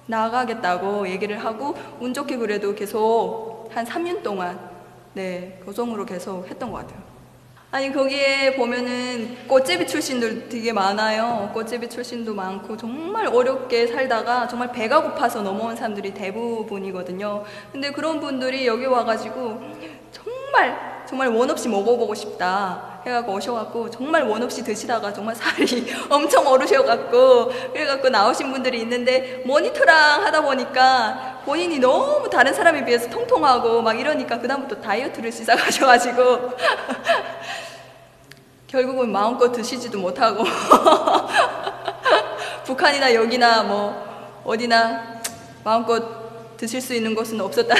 나가겠다고 얘기를 하고 운 좋게 그래도 계속 한 3년 동안 고정으로 계속 했던 것 같아요. 아니 거기에 보면은 꽃제비 출신들 되게 많아요. 꽃제비 출신도 많고 정말 어렵게 살다가 정말 배가 고파서 넘어온 사람들이 대부분이거든요. 근데 그런 분들이 여기 와가지고 정말 원 없이 먹어보고 싶다 해갖고 오셔갖고 정말 원 없이 드시다가 정말 살이 엄청 오르셔갖고 그래갖고 나오신 분들이 있는데 모니터랑 하다 보니까 본인이 너무 다른 사람에 비해서 통통하고 막 이러니까 그다음부터 다이어트를 시작하셔가지고 결국은 마음껏 드시지도 못하고 북한이나 여기나 뭐 어디나 마음껏 드실 수 있는 곳은 없었다.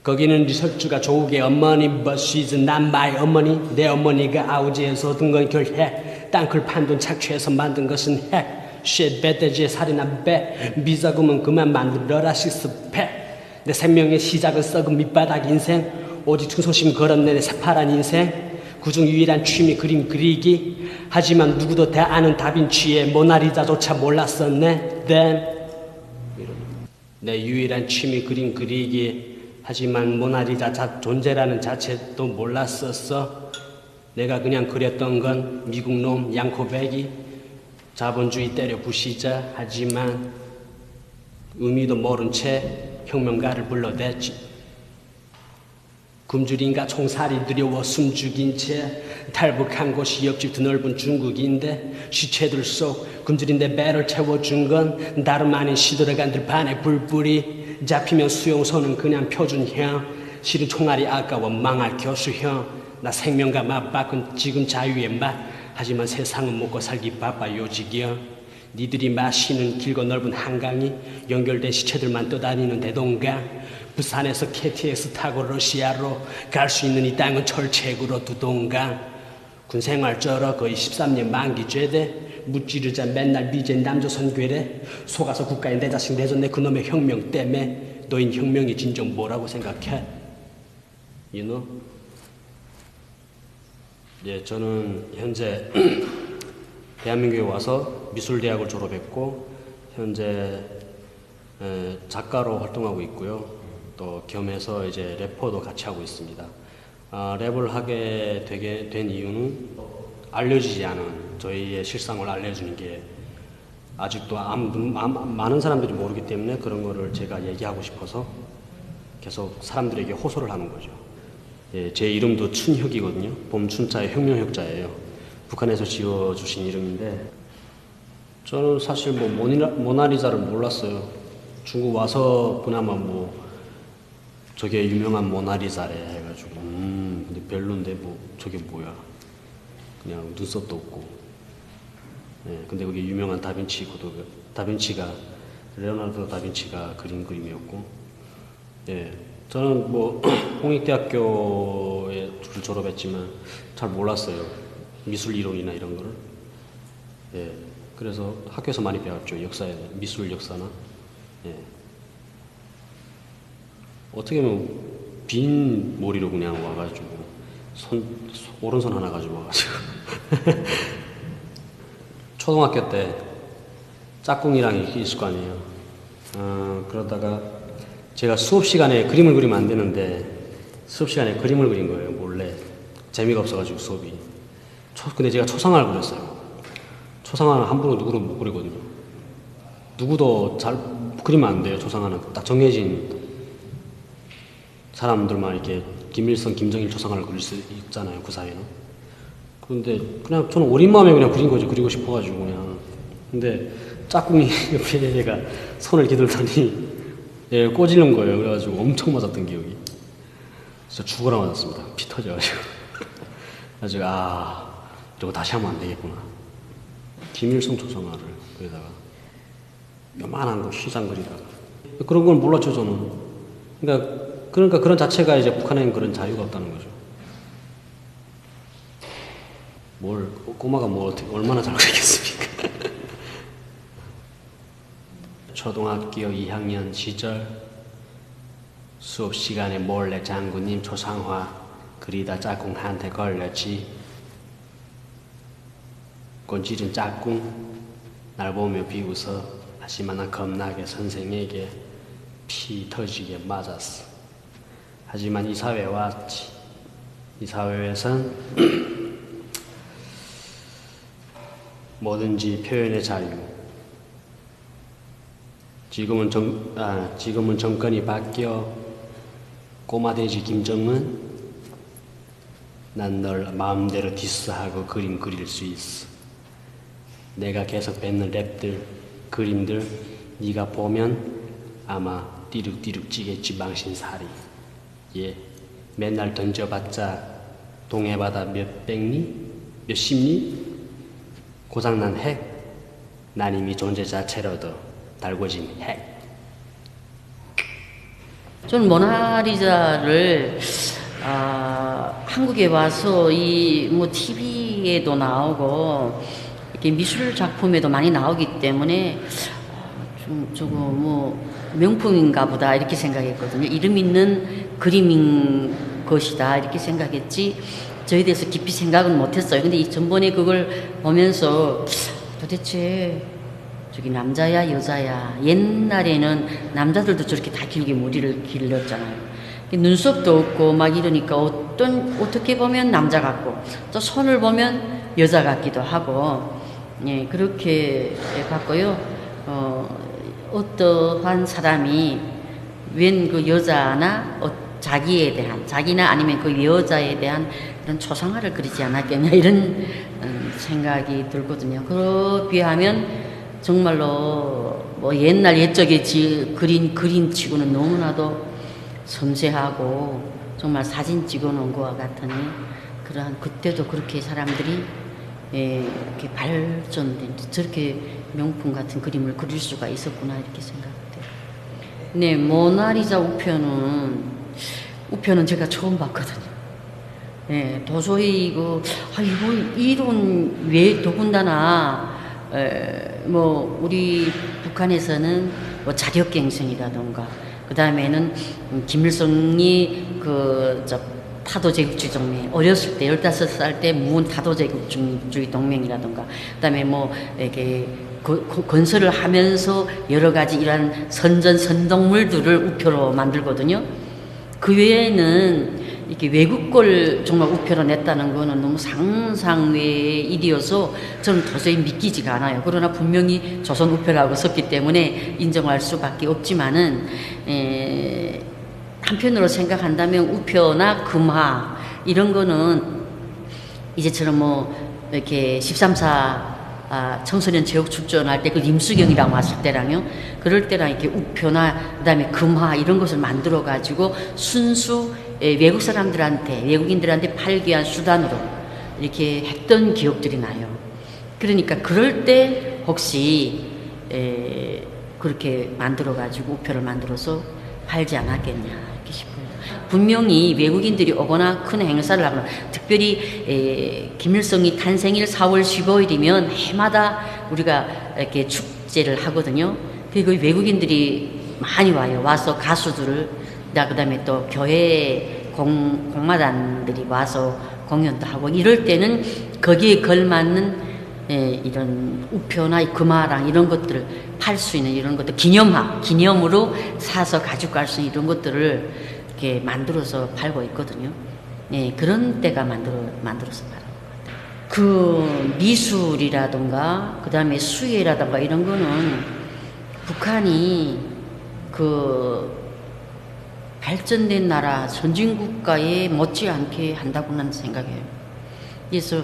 거기는 리설주가 조국의 어머니 but she's not my 어머니. 내 어머니가 아우지에서 얻은 건 결해. 땅굴 판돈 착취해서 만든 것은 핵. 쉣 배돼지에 살이나 배. 미자금은 그만 만들어라 시스패. 내 생명의 시작은 썩은 밑바닥 인생. 오직 충성심 걸었네 내 새파란 인생. 그중 유일한 취미 그림 그리기. 하지만 누구도 다 아는 다빈치의 모나리자조차 몰랐었네. 내 유일한 취미 그림 그리기. 하지만 모나리자 존재라는 자체도 몰랐었어. 내가 그냥 그렸던 건 미국놈 양코백이 자본주의 때려 부시자. 하지만 의미도 모른 채 혁명가를 불러댔지. 굶주린가 총살이 두려워 숨죽인 채 탈북한 곳이 옆집 드넓은 중국인데 시체들 속 굶주린데 배를 채워준 건 다름 아닌 시들어간 들판에 불뿌리. 잡히면 수용소는 그냥 표준형. 실은 총알이 아까워 망할 교수형. 나 생명과 맞바꾼 지금 자유의 맛. 하지만 세상은 먹고 살기 바빠 요지경. 니들이 마시는 길고 넓은 한강이 연결된 시체들만 떠다니는 대동강. 부산에서 KTX 타고 러시아로 갈 수 있는 이 땅은 철책으로 두 동강. 군생활 쩔어 거의 13년 만기 죄대. 무찌르자 맨날 미제 남조선 괴뢰. 속아서 국가에 내 자식 내줬네 그놈의 혁명 때문에. 너흰 혁명이 진정 뭐라고 생각해? You know? 예, 저는 현재 대한민국에 와서 미술대학을 졸업했고 현재 작가로 활동하고 있고요. 또 겸해서 이제 래퍼도 같이 하고 있습니다. 랩을 하게 되게 된 이유는 알려지지 않은 저희의 실상을 알려주는 게 아직도 많은 사람들이 모르기 때문에 그런 거를 제가 얘기하고 싶어서 계속 사람들에게 호소를 하는 거죠. 예, 제 이름도 춘혁이거든요. 봄춘자의 혁명혁자예요. 북한에서 지어주신 이름인데 저는 사실 뭐 모나리자를 몰랐어요. 중국 와서 그나마 뭐 저게 유명한 모나리자래 해가지고 근데 별론데 뭐 저게 뭐야. 그냥 눈썹도 없고. 예, 근데 그게 유명한 다빈치가 레오나르도 다빈치가 그린 그림이었고. 예, 저는 뭐 홍익대학교에 졸업했지만 잘 몰랐어요. 미술 이론이나 이런 거를. 예, 그래서 학교에서 많이 배웠죠. 역사에 미술 역사나. 예. 어떻게 보면 빈 머리로 그냥 와가지고 오른손 하나 가지고 와가지고 초등학교 때 짝꿍이랑 있을 거 아니에요. 그러다가 제가 수업 시간에 그림을 그리면 안 되는데 수업 시간에 그림을 그린 거예요. 몰래 재미가 없어가지고 수업이. 근데 제가 초상화를 그렸어요. 초상화는 함부로 누구를 못 그리거든요. 누구도 잘 그리면 안 돼요. 초상화는 딱 정해진 사람들만 이렇게 김일성, 김정일 초상화를 그릴 수 있잖아요. 그 사회는. 그런데 그냥 저는 어린 마음에 그냥 그린 거죠. 그리고 싶어가지고 그냥. 근데 짝꿍이 옆에 얘가 손을 기들더니 얘 꼬지는 거예요. 그래가지고 엄청 맞았던 기억이. 진짜 죽어라 맞았습니다. 피 터져가지고. 그래가지고 이러고 다시 하면 안 되겠구나. 김일성 초상화를 그리다가 요만한 거 휘장 그리다가 그런 걸 몰랐죠 저는. 그러니까 그런 자체가 이제 북한에는 그런 자유가 없다는 거죠. 꼬마가 얼마나 잘 그리겠습니까? 초등학교 2학년 시절 수업 시간에 몰래 장군님 초상화 그리다 짝꿍한테 걸렸지. 꼰질은 짝꿍 날 보며 비웃어. 하지만 난 겁나게 선생에게 피 터지게 맞았어. 하지만 이 사회에 왔지. 이 사회에선 뭐든지 표현의 자유. 지금은 정권이 바뀌어 꼬마돼지 김정은 난 널 마음대로 디스하고 그림 그릴 수 있어. 내가 계속 뱉는 랩들 그림들 네가 보면 아마 띠룩띠룩 찌겠지 망신살이. 예, 맨날 던져봤자 동해바다 몇백리? 몇십리? 고장난 핵? 난 이미 존재 자체로도 달궈진 핵. 저는 모나리자를 한국에 와서 TV에도 나오고 이렇게 미술 작품에도 많이 나오기 때문에 저거 명품인가 보다 이렇게 생각했거든요. 이름 있는 그림인 것이다 이렇게 생각했지 저에 대해서 깊이 생각은 못했어요. 근데 전번에 그걸 보면서 도대체 저기 남자야 여자야. 옛날에는 남자들도 저렇게 다 길게 머리를 길렀잖아요. 눈썹도 없고 막 이러니까 어떻게 보면 남자 같고 또 손을 보면 여자 같기도 하고 예, 그렇게 봤고요. 어떠한 사람이 웬 그 여자나 자기나 아니면 그 여자에 대한 그런 초상화를 그리지 않았겠냐 이런 생각이 들거든요. 그에 비하면 정말로 옛날 옛적에 그린 그림치고는 너무나도 섬세하고 정말 사진 찍어놓은 것과 같으니 그러한 그때도 그렇게 사람들이 이렇게 발전된 저렇게 명품 같은 그림을 그릴 수가 있었구나 이렇게 생각돼요. 네, 모나리자 우표는 제가 처음 봤거든요. 네, 도저히 이런 왜 더군다나 우리 북한에서는 자력갱생이라던가 그 다음에는 김일성이 타도제국주의 동맹 어렸을 때 15살 때 무은 타도제국주의 동맹이라던가 그 다음에 이렇게 건설을 하면서 여러 가지 이러한 선동물들을 우표로 만들거든요. 그 외에는 이렇게 외국 걸 정말 우표로 냈다는 거는 너무 상상 외의 일이어서 저는 도저히 믿기지가 않아요. 그러나 분명히 조선 우표라고 썼기 때문에 인정할 수밖에 없지만은 한편으로 생각한다면 우표나 금화 이런 거는 이제처럼 이렇게 13사 청소년 체육 출전할 때 그 임수경이랑 왔을 때랑요. 그럴 때랑 이렇게 우표나 그다음에 금화 이런 것을 만들어 가지고 순수 외국 사람들한테 외국인들한테 팔기 위한 수단으로 이렇게 했던 기억들이 나요. 그러니까 그럴 때 혹시 그렇게 만들어 가지고 우표를 만들어서 팔지 않았겠냐 이렇게 싶어요. 분명히 외국인들이 오거나 큰 행사를 하거나 특별히 김일성이 탄생일 4월 15일이면 해마다 우리가 이렇게 축제를 하거든요. 그리고 외국인들이 많이 와요. 와서 가수들을 그다음에 또 교회 공마단들이 와서 공연도 하고 이럴 때는 거기에 걸맞는 이런 우표나 금화랑 이런 것들을 팔 수 있는 이런 것들 기념으로 사서 가지고 갈 수 있는 이런 것들을 이렇게 만들어서 팔고 있거든요. 예, 그런 때가 만들어서 말하는 것 같아요. 그 미술이라든가 그다음에 수혜라든가 이런 거는 북한이 그 발전된 나라 선진국가에 못지않게 한다고 나는 생각해요. 그래서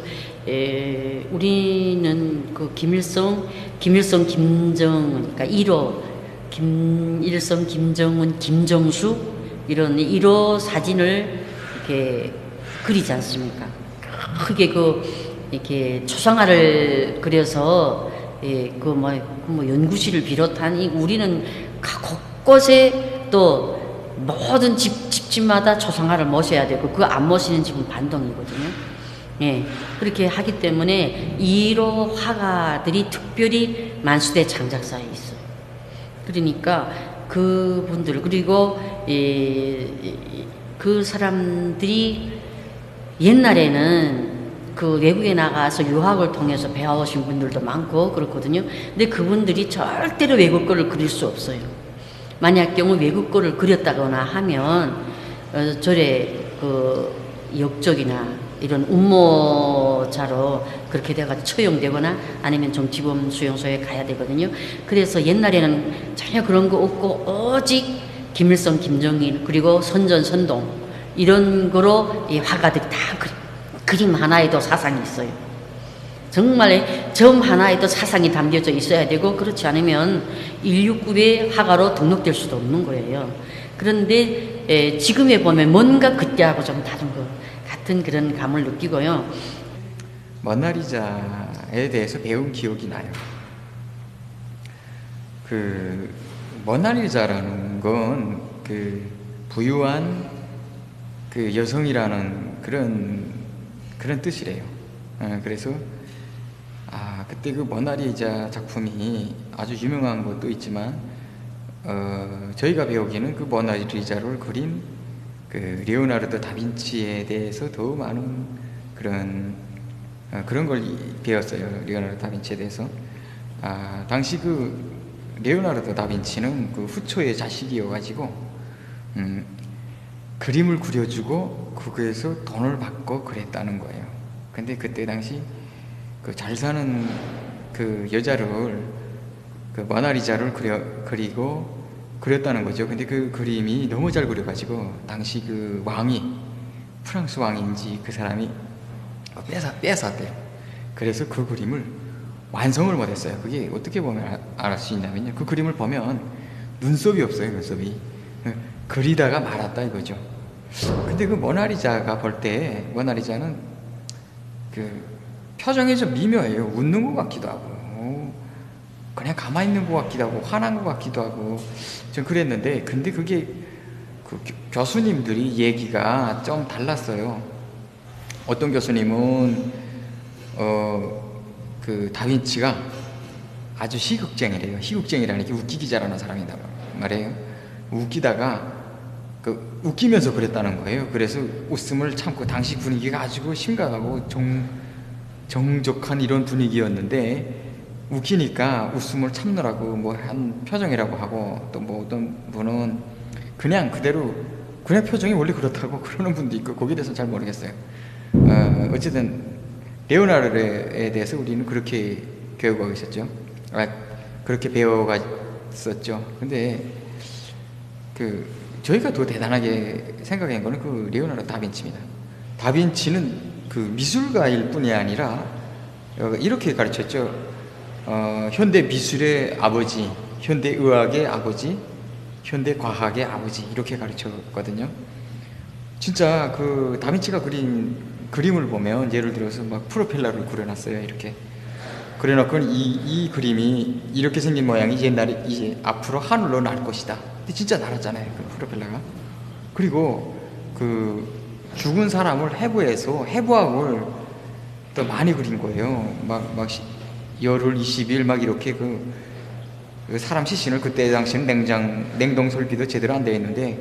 우리는 그 김일성, 김정은, 그러니까 1호 김일성, 김정은, 김정수 이런 1호 사진을 이렇게 그리지 않습니까? 크게 이렇게 초상화를 그려서 뭐 연구실을 비롯한 우리는 곳곳에 또 모든 집마다 초상화를 모셔야 되고 그거 안 모시는 집은 반동이거든요. 예, 그렇게 하기 때문에 1호 화가들이 특별히 만수대 장작사에 있어요. 그러니까 그분들 그리고 그 사람들이 옛날에는 그 외국에 나가서 유학을 통해서 배워오신 분들도 많고 그렇거든요. 근데 그분들이 절대로 외국 거를 그릴 수 없어요. 만약 경우 외국 거를 그렸다거나 하면 절에 그 역적이나 이런 음모자로 그렇게 돼가지고 처형되거나 아니면 정치범 수용소에 가야 되거든요. 그래서 옛날에는 전혀 그런 거 없고 오직 김일성, 김정일 그리고 선전, 선동 이런 거로 이 화가들이 다 그림 하나에도 사상이 있어요. 정말 점 하나에도 사상이 담겨져 있어야 되고 그렇지 않으면 169의 화가로 등록될 수도 없는 거예요. 그런데 지금에 보면 뭔가 그때하고 좀 다른 것 같은 그런 감을 느끼고요. 모나리자에 대해서 배운 기억이 나요. 그 모나리자라는 건 그 부유한 그 여성이라는 그런 뜻이래요. 그래서 그때 그 모나리자 작품이 아주 유명한 것도 있지만 저희가 배우기에는 그 모나리자를 그린 그 레오나르도 다빈치에 대해서 더 많은 그런 걸 배웠어요. 레오나르도 다빈치에 대해서. 당시 그 레오나르도 다빈치는 그 후초의 자식이어가지고 그림을 그려주고 그거에서 돈을 받고 그랬다는 거예요. 근데 그때 당시 그 잘 사는 그 여자를 그 모나리자를 그리고 그렸다는 거죠. 근데 그 그림이 너무 잘 그려가지고 당시 그 왕이 프랑스 왕인지 그 사람이 뺏었대요. 그래서 그 그림을 완성을 못했어요. 그게 어떻게 보면 알 수 있냐면요. 그 그림을 보면 눈썹이 없어요. 눈썹이 그리다가 말았다 이거죠. 근데 그 모나리자가 볼 때 모나리자는 그 표정이 좀 미묘해요. 웃는 것 같기도 하고 그냥 가만히 있는 것 같기도 하고 화난 것 같기도 하고 좀 그랬는데 근데 그게 그 교수님들이 얘기가 좀 달랐어요. 어떤 교수님은 그 다빈치가 아주 희극쟁이래요. 희극쟁이라는 게 웃기기 잘하는 사람이다 말이에요. 웃기다가 웃기면서 그랬다는 거예요. 그래서 웃음을 참고 당시 분위기가 아주 심각하고 정적한 이런 분위기였는데 웃기니까 웃음을 참느라고 뭐 한 표정이라고 하고 또 뭐 어떤 분은 그냥 그대로 그냥 표정이 원래 그렇다고 그러는 분도 있고 거기에 대해서는 잘 모르겠어요. 어쨌든 레오나르도에 대해서 우리는 그렇게 교육하고 있었죠. 그렇게 배워갔었죠. 근데 저희가 더 대단하게 생각한 거는 그 레오나르도 다빈치입니다. 다빈치는 그 미술가일 뿐이 아니라 이렇게 가르쳤죠. 현대 미술의 아버지, 현대 의학의 아버지, 현대 과학의 아버지 이렇게 가르쳤거든요. 진짜 그 다빈치가 그린 그림을 보면 예를 들어서 막 프로펠러를 그려놨어요. 이렇게 그려놓고 이 그림이 이렇게 생긴 모양이 옛날에 이제 앞으로 하늘로 날 것이다. 근데 진짜 날았잖아요. 그 프로펠러가. 그리고 그 죽은 사람을 해부해서 해부학을 또 많이 그린 거예요. 막 열흘 20일 막 이렇게 그 사람 시신을 그때 당시에는 냉동 설비도 제대로 안 되어 있는데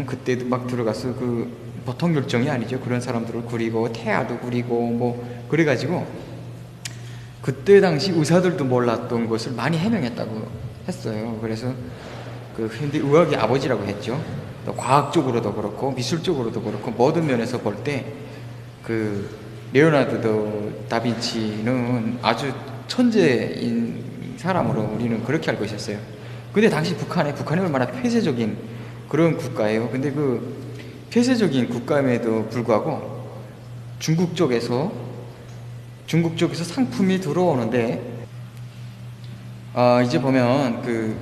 그때도 막 들어가서 그 보통 열정이 아니죠. 그런 사람들을 그리고 태아도 그리고 뭐 그래가지고 그때 당시 의사들도 몰랐던 것을 많이 해명했다고 했어요. 그래서 그 현대 의학의 아버지라고 했죠. 또 과학적으로도 그렇고 미술적으로도 그렇고 모든 면에서 볼 때 그 레오나르도 다빈치는 아주 천재인 사람으로 우리는 그렇게 알고 있었어요. 근데 당시 북한이 얼마나 폐쇄적인 그런 국가예요. 근데 그 폐쇄적인 국가임에도 불구하고 중국 쪽에서 상품이 들어오는데 이제 보면 그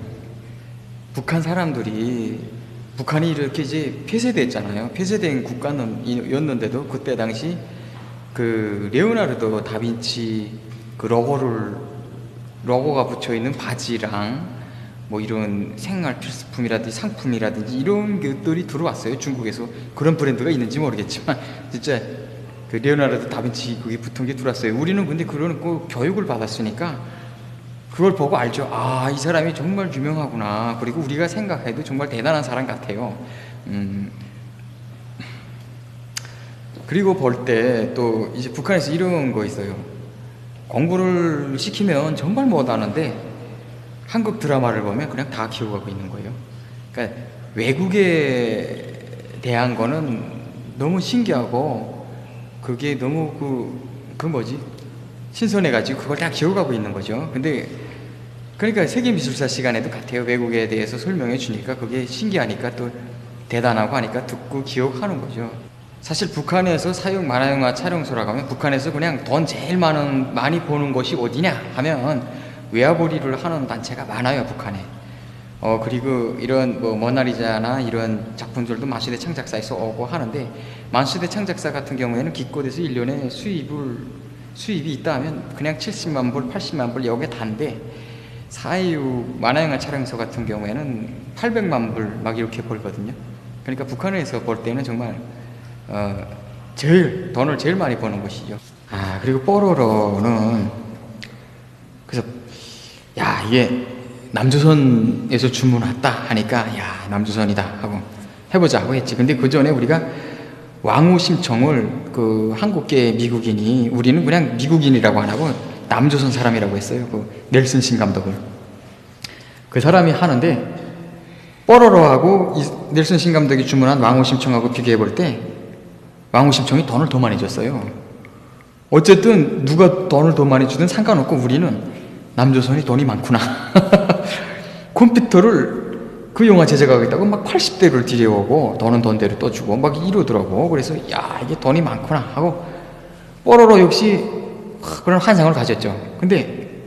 북한 사람들이 북한이 이렇게 이제 폐쇄됐잖아요. 폐쇄된 국가였는데도 그때 당시 그 레오나르도 다빈치 그 로고가 붙여 있는 바지랑 뭐 이런 생활 필수품이라든지 상품이라든지 이런 것들이 들어왔어요. 중국에서. 그런 브랜드가 있는지 모르겠지만 진짜 그 레오나르도 다빈치 그게 붙은 게 들어왔어요. 우리는 근데 그런 그 교육을 받았으니까 그걸 보고 알죠. 아, 이 사람이 정말 유명하구나. 그리고 우리가 생각해도 정말 대단한 사람 같아요. 그리고 볼 때 또 이제 북한에서 이런 거 있어요. 공부를 시키면 정말 못하는데 한국 드라마를 보면 그냥 다 기억하고 있는 거예요. 그러니까 외국에 대한 거는 너무 신기하고 그게 너무 그 뭐지? 신선해가지고 그걸 다 기억하고 있는 거죠. 근데 그러니까 세계미술사 시간에도 같아요. 외국에 대해서 설명해 주니까 그게 신기하니까 또 대단하고 하니까 듣고 기억하는 거죠. 사실 북한에서 사육 만화영화 촬영소라고 하면 북한에서 그냥 돈 제일 많이 버는 곳이 어디냐 하면 외화보리를 하는 단체가 많아요, 북한에. 그리고 이런 뭐 모나리자나 이런 작품들도 만시대 창작사에서 오고 하는데 만시대 창작사 같은 경우에는 기껏해서 1년에 수입이 있다 하면 그냥 70만 불, 80만 불 여기에 단데 사육 만화영화 촬영소 같은 경우에는 800만 불 막 이렇게 벌거든요. 그러니까 북한에서 볼 때는 정말 돈을 제일 많이 버는 곳이죠. 그리고 뽀로로는 그래서 야, 이게 남조선에서 주문 왔다 하니까 야, 남조선이다 하고 해보자 하고 했지. 근데 그 전에 우리가 왕후 심청을 그 한국계 미국인이 우리는 그냥 미국인이라고 안 하고 남조선 사람이라고 했어요. 그 넬슨 신 감독을. 그 사람이 하는데 뽀로로하고 이 넬슨 신 감독이 주문한 왕후 심청하고 비교해 볼 때 왕후 심청이 돈을 더 많이 줬어요. 어쨌든 누가 돈을 더 많이 주든 상관없고 우리는 남조선이 돈이 많구나. 컴퓨터를 그 영화 제작하겠다고 막 80대를 들여오고 돈은 돈대로 또 주고 막 이러더라고. 그래서 야, 이게 돈이 많구나 하고 뽀로로 역시 그런 환상을 가졌죠. 근데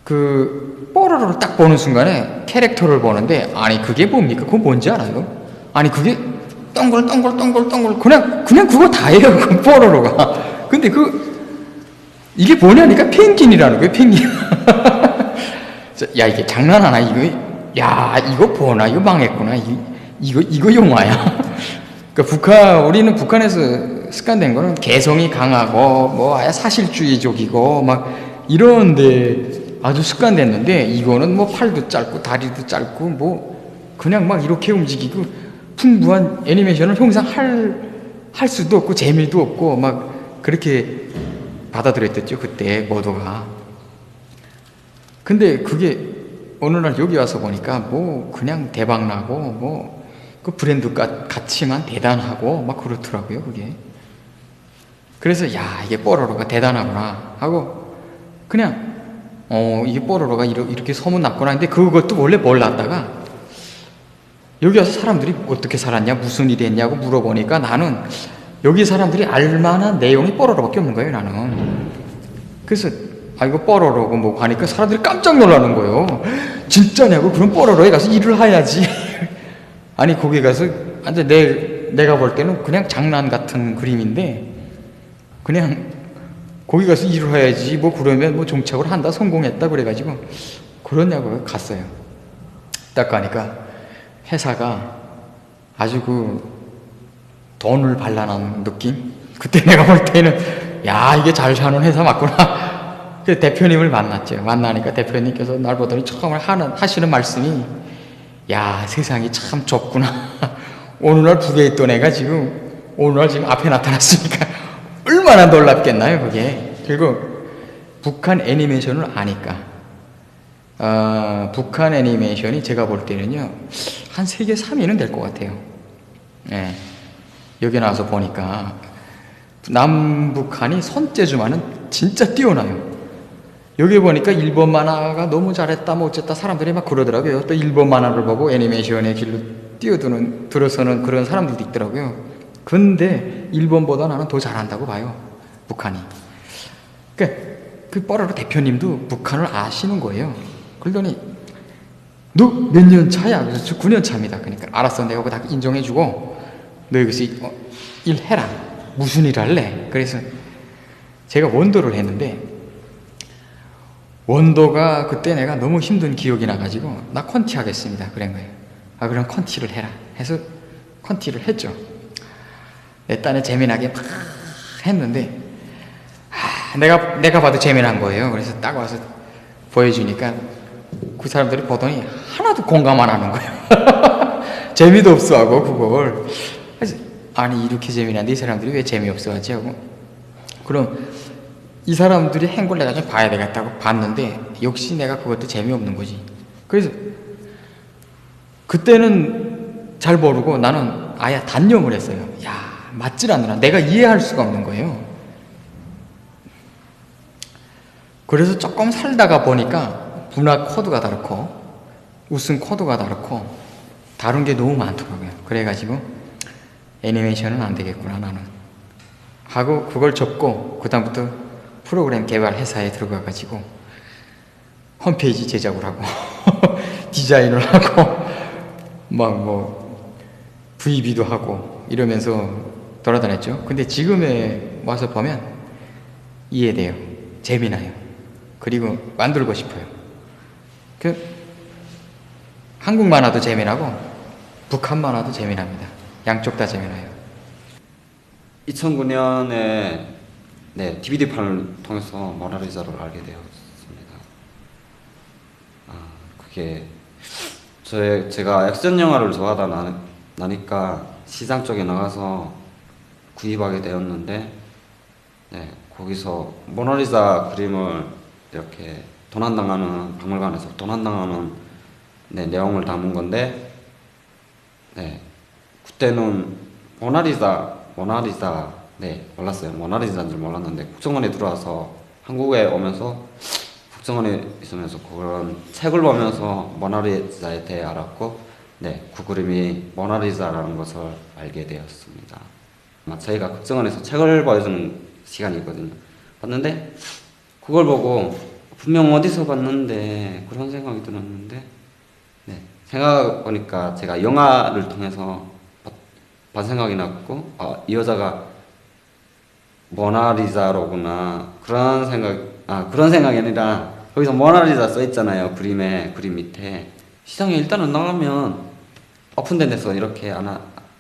그 뽀로로를 딱 보는 순간에 캐릭터를 보는데 아니 그게 뭡니까? 그거 뭔지 알아요? 아니 그게 동글 그냥 그거 다예요. 그 뽀로로가. 근데 이게 뭐냐니까 펭귄이라는 거예요. 펭귄. 야, 이게 장난하나 이거? 야, 이거 보나? 이거 망했구나. 이거 영화야. 그러니까 우리는 북한에서 습관된 거는 개성이 강하고 뭐 아예 사실주의적이고 막 이런데 아주 습관됐는데 이거는 뭐 팔도 짧고 다리도 짧고 뭐 그냥 막 이렇게 움직이고 풍부한 애니메이션을 형상할 수도 없고 재미도 없고 막 그렇게 받아들였댔죠, 그때 모두가. 근데 그게 어느 날 여기 와서 보니까 뭐 그냥 대박나고 뭐 그 브랜드 가치만 대단하고 막 그렇더라고요, 그게. 그래서 야, 이게 뽀로로가 대단하구나 하고 그냥 이게 뽀로로가 이렇게 소문났구나. 근데 그것도 원래 몰랐다가 여기 와서 사람들이 어떻게 살았냐, 무슨 일이 했냐고 물어보니까 나는 여기 사람들이 알만한 내용이 뽀로로밖에 없는 거예요, 나는. 그래서 이거 뽀로로고 뭐 하니까 사람들이 깜짝 놀라는 거예요. 진짜냐고? 그럼 뽀로로에 가서 일을 해야지. 아니 거기 가서 완전 내가 볼 때는 그냥 장난 같은 그림인데 그냥 거기 가서 일을 해야지 뭐 그러면 뭐 정착을 한다, 성공했다 그래가지고 그러냐고 갔어요. 딱 가니까 회사가 아주 돈을 발랄한 느낌? 그때 내가 볼 때는 야, 이게 잘 사는 회사 맞구나. 그 대표님을 만났죠. 만나니까 대표님께서 날 보더니 처음 하시는 말씀이 야, 세상이 참 좁구나. 오늘날 북에 있던 애가 오늘날 지금 앞에 나타났으니까 얼마나 놀랍겠나요, 그게. 그리고 북한 애니메이션을 아니까 북한 애니메이션이 제가 볼 때는요 한 세계 3위는 될 것 같아요. 예. 여기 나와서 보니까 남북한이 손재주만은 진짜 뛰어나요. 여기 보니까 일본 만화가 너무 잘했다 뭐 어쨌다 사람들이 막 그러더라고요. 또 일본 만화를 보고 애니메이션의 길로 들어서는 그런 사람들도 있더라고요. 근데 일본보다 나는 더 잘한다고 봐요, 북한이. 그 뽀로로 대표님도 북한을 아시는 거예요. 그러더니 너 몇 년 차야? 그래서 저 9년 차입니다. 그러니까 알았어, 내가 그거 다 인정해주고 너 여기서 일해라. 무슨 일 할래? 그래서 제가 원도를 했는데 원도가 그때 내가 너무 힘든 기억이 나가지고 나 컨티 하겠습니다. 그런 거예요. 아 그럼 컨티를 해라 해서 컨티를 했죠. 내 딴에 재미나게 막 했는데 내가 봐도 재미난 거예요. 그래서 딱 와서 보여주니까 그 사람들이 보더니 하나도 공감 안 하는 거예요. 재미도 없어 하고 그걸. 그래서 아니 이렇게 재미난데 이 사람들이 왜 재미없어 하지 하고 그럼 이 사람들이 한 걸 내가 좀 봐야 되겠다고 봤는데 역시 내가 그것도 재미없는 거지. 그래서 그때는 잘 모르고 나는 아예 단념을 했어요. 야 맞질 않느라 내가 이해할 수가 없는 거예요. 그래서 조금 살다가 보니까 문화 코드가 다르고 웃음 코드가 다르고 다른 게 너무 많더라고요. 그래가지고 애니메이션은 안 되겠구나 나는 하고 그걸 접고 그 다음부터 프로그램 개발 회사에 들어가가지고 홈페이지 제작을 하고 디자인을 하고 막 뭐 VB도 하고 이러면서 돌아다녔죠. 근데 지금에 와서 보면 이해돼요. 재미나요. 그리고 만들고 싶어요. 한국 만화도 재미나고 북한 만화도 재미납니다. 양쪽 다 재미나요. 2009년에 DVD판을 통해서 모나리자를 알게 되었습니다. 그게 제가 액션 영화를 좋아하다 나니까 시장 쪽에 나가서 구입하게 되었는데 거기서 모나리자 그림을 이렇게 도난당하는 박물관에서 도난당하는 내용을 담은 건데 그때는 모나리자 몰랐어요. 모나리자인 줄 몰랐는데 국정원에 들어와서 한국에 오면서 국정원에 있으면서 그런 책을 보면서 모나리자에 대해 알았고 그 그림이 모나리자라는 것을 알게 되었습니다. 저희가 국정원에서 책을 보여주는 시간이 있거든요. 봤는데 그걸 보고 분명 어디서 봤는데 그런 생각이 들었는데 생각해보니까 제가 영화를 통해서 반 생각이 났고 이 여자가 모나리자로구나 그런 생각이 아니라 거기서 모나리자 써있잖아요. 그림 밑에 시장에 일단은 나가면 오픈된 데서 이렇게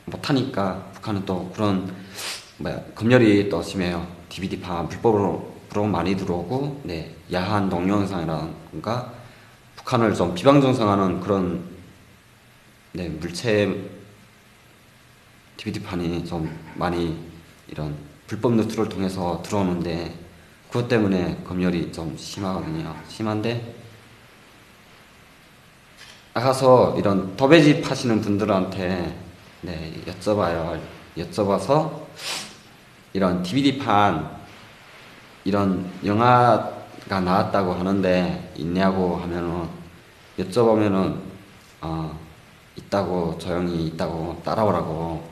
못하니까 북한은 또 그런 검열이 또 심해요. DVD판 불법으로 많이 들어오고 야한 동영상이라든가 북한을 좀 비방정상하는 그런 물체 DVD판이 좀 많이 이런 불법 루트를 통해서 들어오는데 그것 때문에 검열이 좀 심하거든요. 심한데 나가서 이런 도배지 파시는 분들한테 여쭤봐서 이런 DVD판 이런 영화가 나왔다고 하는데 있냐고 하면은 여쭤보면은 있다고 조용히 있다고 따라오라고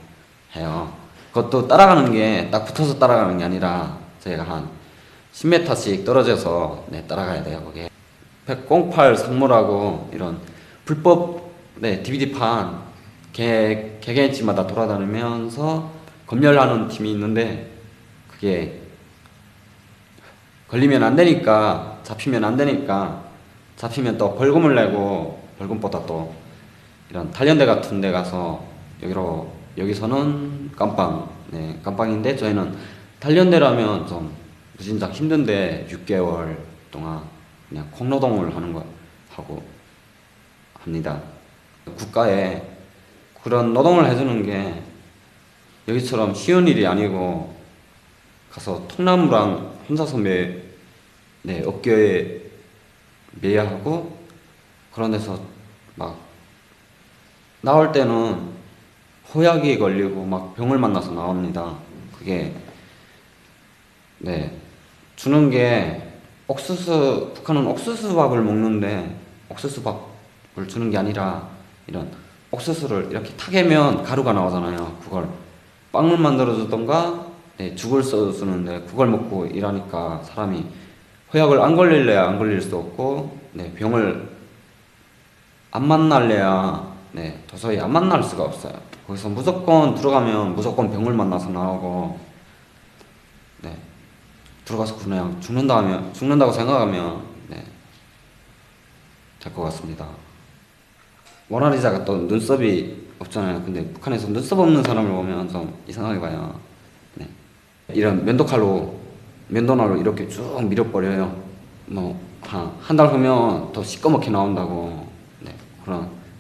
해요. 그것도 따라가는 게 딱 붙어서 따라가는 게 아니라 저희가 한 10m씩 떨어져서 따라가야 돼요. 거기에 108 상무라고 이런 불법 DVD판 개개인집마다 돌아다니면서 검열하는 팀이 있는데 그게 걸리면 안 되니까 잡히면 또 벌금을 내고 벌금보다 또 이런 단련대 같은 데 가서 여기서는 깜빵인데 저희는 단련대라면 좀 무진작 힘든데 6개월 동안 그냥 콩노동을 하고 합니다. 국가에 그런 노동을 해주는 게 여기처럼 쉬운 일이 아니고 가서 통나무랑 혼자서 어깨에 매야 하고 그런 데서 막 나올 때는 호약이 걸리고 막 병을 만나서 나옵니다. 그게 네 주는 게 옥수수, 북한은 옥수수 밥을 먹는데 옥수수 밥을 주는 게 아니라 이런 옥수수를 이렇게 타개면 가루가 나오잖아요. 그걸 빵을 만들어 주던가 네, 죽을 써 주는데 그걸 먹고 일하니까 사람이 호약을 안 걸릴래야 안 걸릴 수 없고 네, 병을 안 만날래야 네, 도저히 안 만날 수가 없어요. 거기서 무조건 들어가면 무조건 병을 만나서 나오고 네, 들어가서 그냥 죽는다고 생각하면 네, 될 것 같습니다. 모나리자가 또 눈썹이 없잖아요. 근데 북한에서 눈썹 없는 사람을 보면 좀 이상하게 봐요. 네. 이런 면도날로 이렇게 쭉 밀어버려요. 뭐 한 달 후면 더 시꺼멓게 나온다고. 네.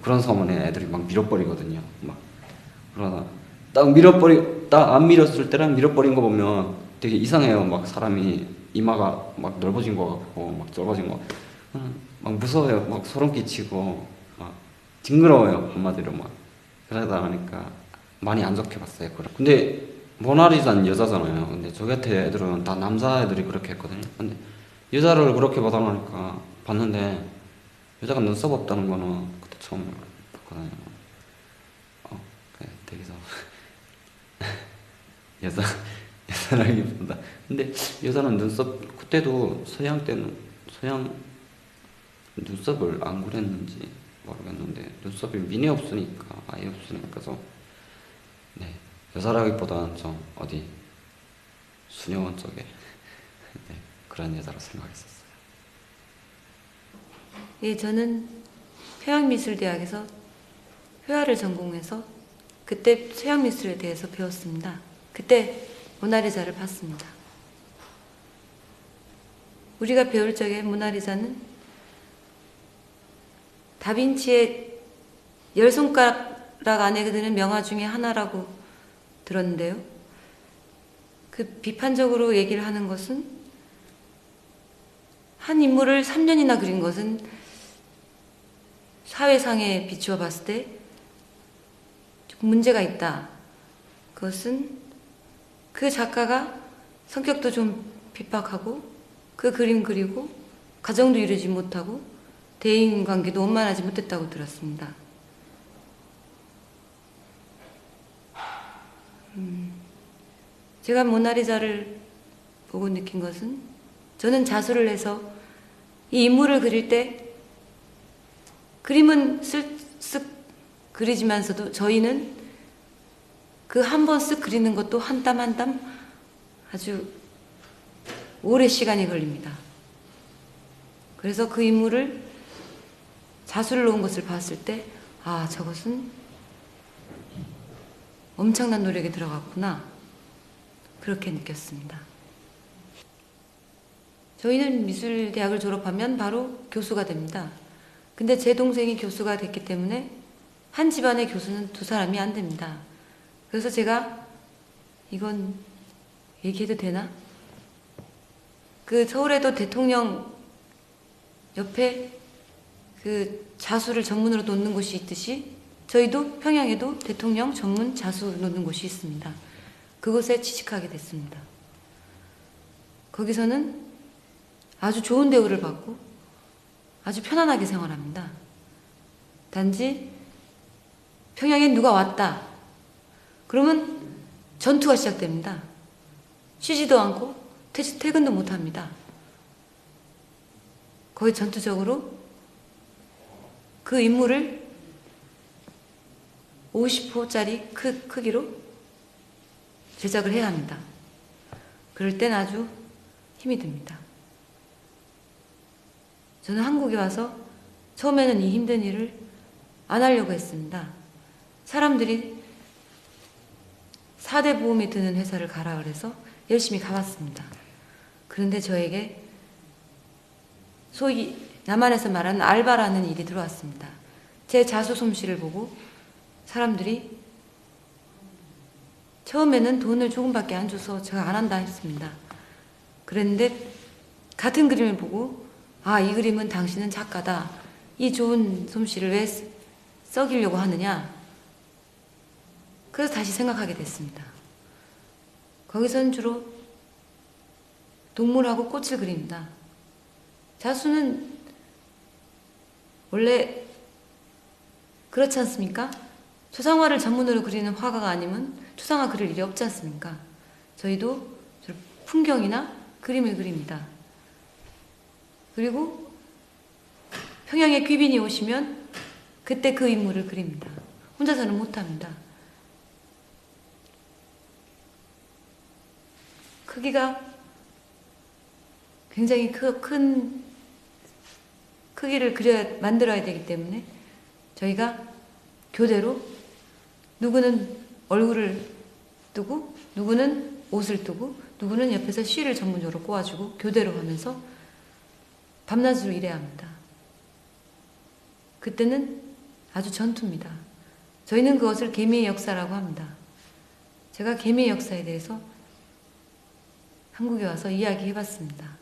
그런 소문에 애들이 막 밀어버리거든요. 막 그러다 딱 안 밀었을 때랑 밀어버린 거 보면 되게 이상해요. 막 사람이 이마가 막 넓어진 거 같고 막 좁아진 거, 막 무서워요. 막 소름 끼치고 막 징그러워요. 한마디로 막 그러다 보니까 많이 안 좋게 봤어요. 근데 모나리자는 여자잖아요. 근데 저 곁에 애들은 다 남자애들이 그렇게 했거든요. 근데 여자를 그렇게 받아놓으니까 봤는데 여자가 눈썹 없다는 거는 그때 처음 봤거든요. 그래, 되게서 여자라기보다 근데 여자는 눈썹 그때도 서양 때는 눈썹을 안 그렸는지 모르겠는데 눈썹이 미니 없으니까 아예 없으니까 좀 네, 여자라기보다는 좀 어디 수녀원 쪽에 네, 그런 여자로 생각했었어요. 예, 저는 평양미술대학에서 회화를 전공해서 그때 서양미술에 대해서 배웠습니다. 그때 모나리자를 봤습니다. 우리가 배울 적에 모나리자는 다빈치의 10손가락 안에 드는 명화 중에 하나라고 들었는데요. 그 비판적으로 얘기를 하는 것은 한 인물을 3년이나 그린 것은 사회상에 비추어 봤을 때 문제가 있다. 그것은 그 작가가 성격도 좀 핍박하고 그 그림 그리고 가정도 이루지 못하고 대인관계도 원만하지 못했다고 들었습니다. 제가 모나리자를 보고 느낀 것은 저는 자수를 해서 이 인물을 그릴 때 그림은 쓱 그리지만서도 저희는 그 한 번 쓱 그리는 것도 한 땀 한 땀 아주 오래 시간이 걸립니다. 그래서 그 인물을 자수를 놓은 것을 봤을 때 아, 저것은 엄청난 노력이 들어갔구나 그렇게 느꼈습니다. 저희는 미술대학을 졸업하면 바로 교수가 됩니다. 근데 제 동생이 교수가 됐기 때문에 한 집안의 교수는 2사람이 안 됩니다. 그래서 제가 이건 얘기해도 되나? 그 서울에도 대통령 옆에 그 자수를 전문으로 놓는 곳이 있듯이 저희도 평양에도 대통령 전문 자수 놓는 곳이 있습니다. 그곳에 취직하게 됐습니다. 거기서는 아주 좋은 대우를 받고 아주 편안하게 생활합니다. 단지 평양에 누가 왔다. 그러면 전투가 시작됩니다. 쉬지도 않고 퇴근도 못합니다. 거의 전투적으로 그 인물을 50호짜리 크기로 제작을 해야 합니다. 그럴 땐 아주 힘이 듭니다. 저는 한국에 와서 처음에는 이 힘든 일을 안 하려고 했습니다. 사람들이 4대 보험이 드는 회사를 가라 그래서 열심히 가봤습니다. 그런데 저에게 소위 남한에서 말하는 알바라는 일이 들어왔습니다. 제 자수 솜씨를 보고 사람들이 처음에는 돈을 조금밖에 안 줘서 제가 안 한다 했습니다. 그랬는데 같은 그림을 보고 아, 이 그림은 당신은 작가다. 이 좋은 솜씨를 왜 썩이려고 하느냐? 그래서 다시 생각하게 됐습니다. 거기서는 주로 동물하고 꽃을 그립니다. 자수는 원래 그렇지 않습니까? 초상화를 전문으로 그리는 화가가 아니면 초상화 그릴 일이 없지 않습니까? 저희도 풍경이나 그림을 그립니다. 그리고 평양에 귀빈이 오시면 그때 그 인물을 그립니다. 혼자서는 못합니다. 크기가 굉장히 큰 크기를 만들어야 되기 때문에 저희가 교대로 누구는 얼굴을 뜨고 누구는 옷을 뜨고 누구는 옆에서 쉬를 전문적으로 꼬아주고 교대로 하면서 밤낮으로 일해야 합니다. 그때는 아주 전투입니다. 저희는 그것을 개미의 역사라고 합니다. 제가 개미의 역사에 대해서 한국에 와서 이야기해봤습니다.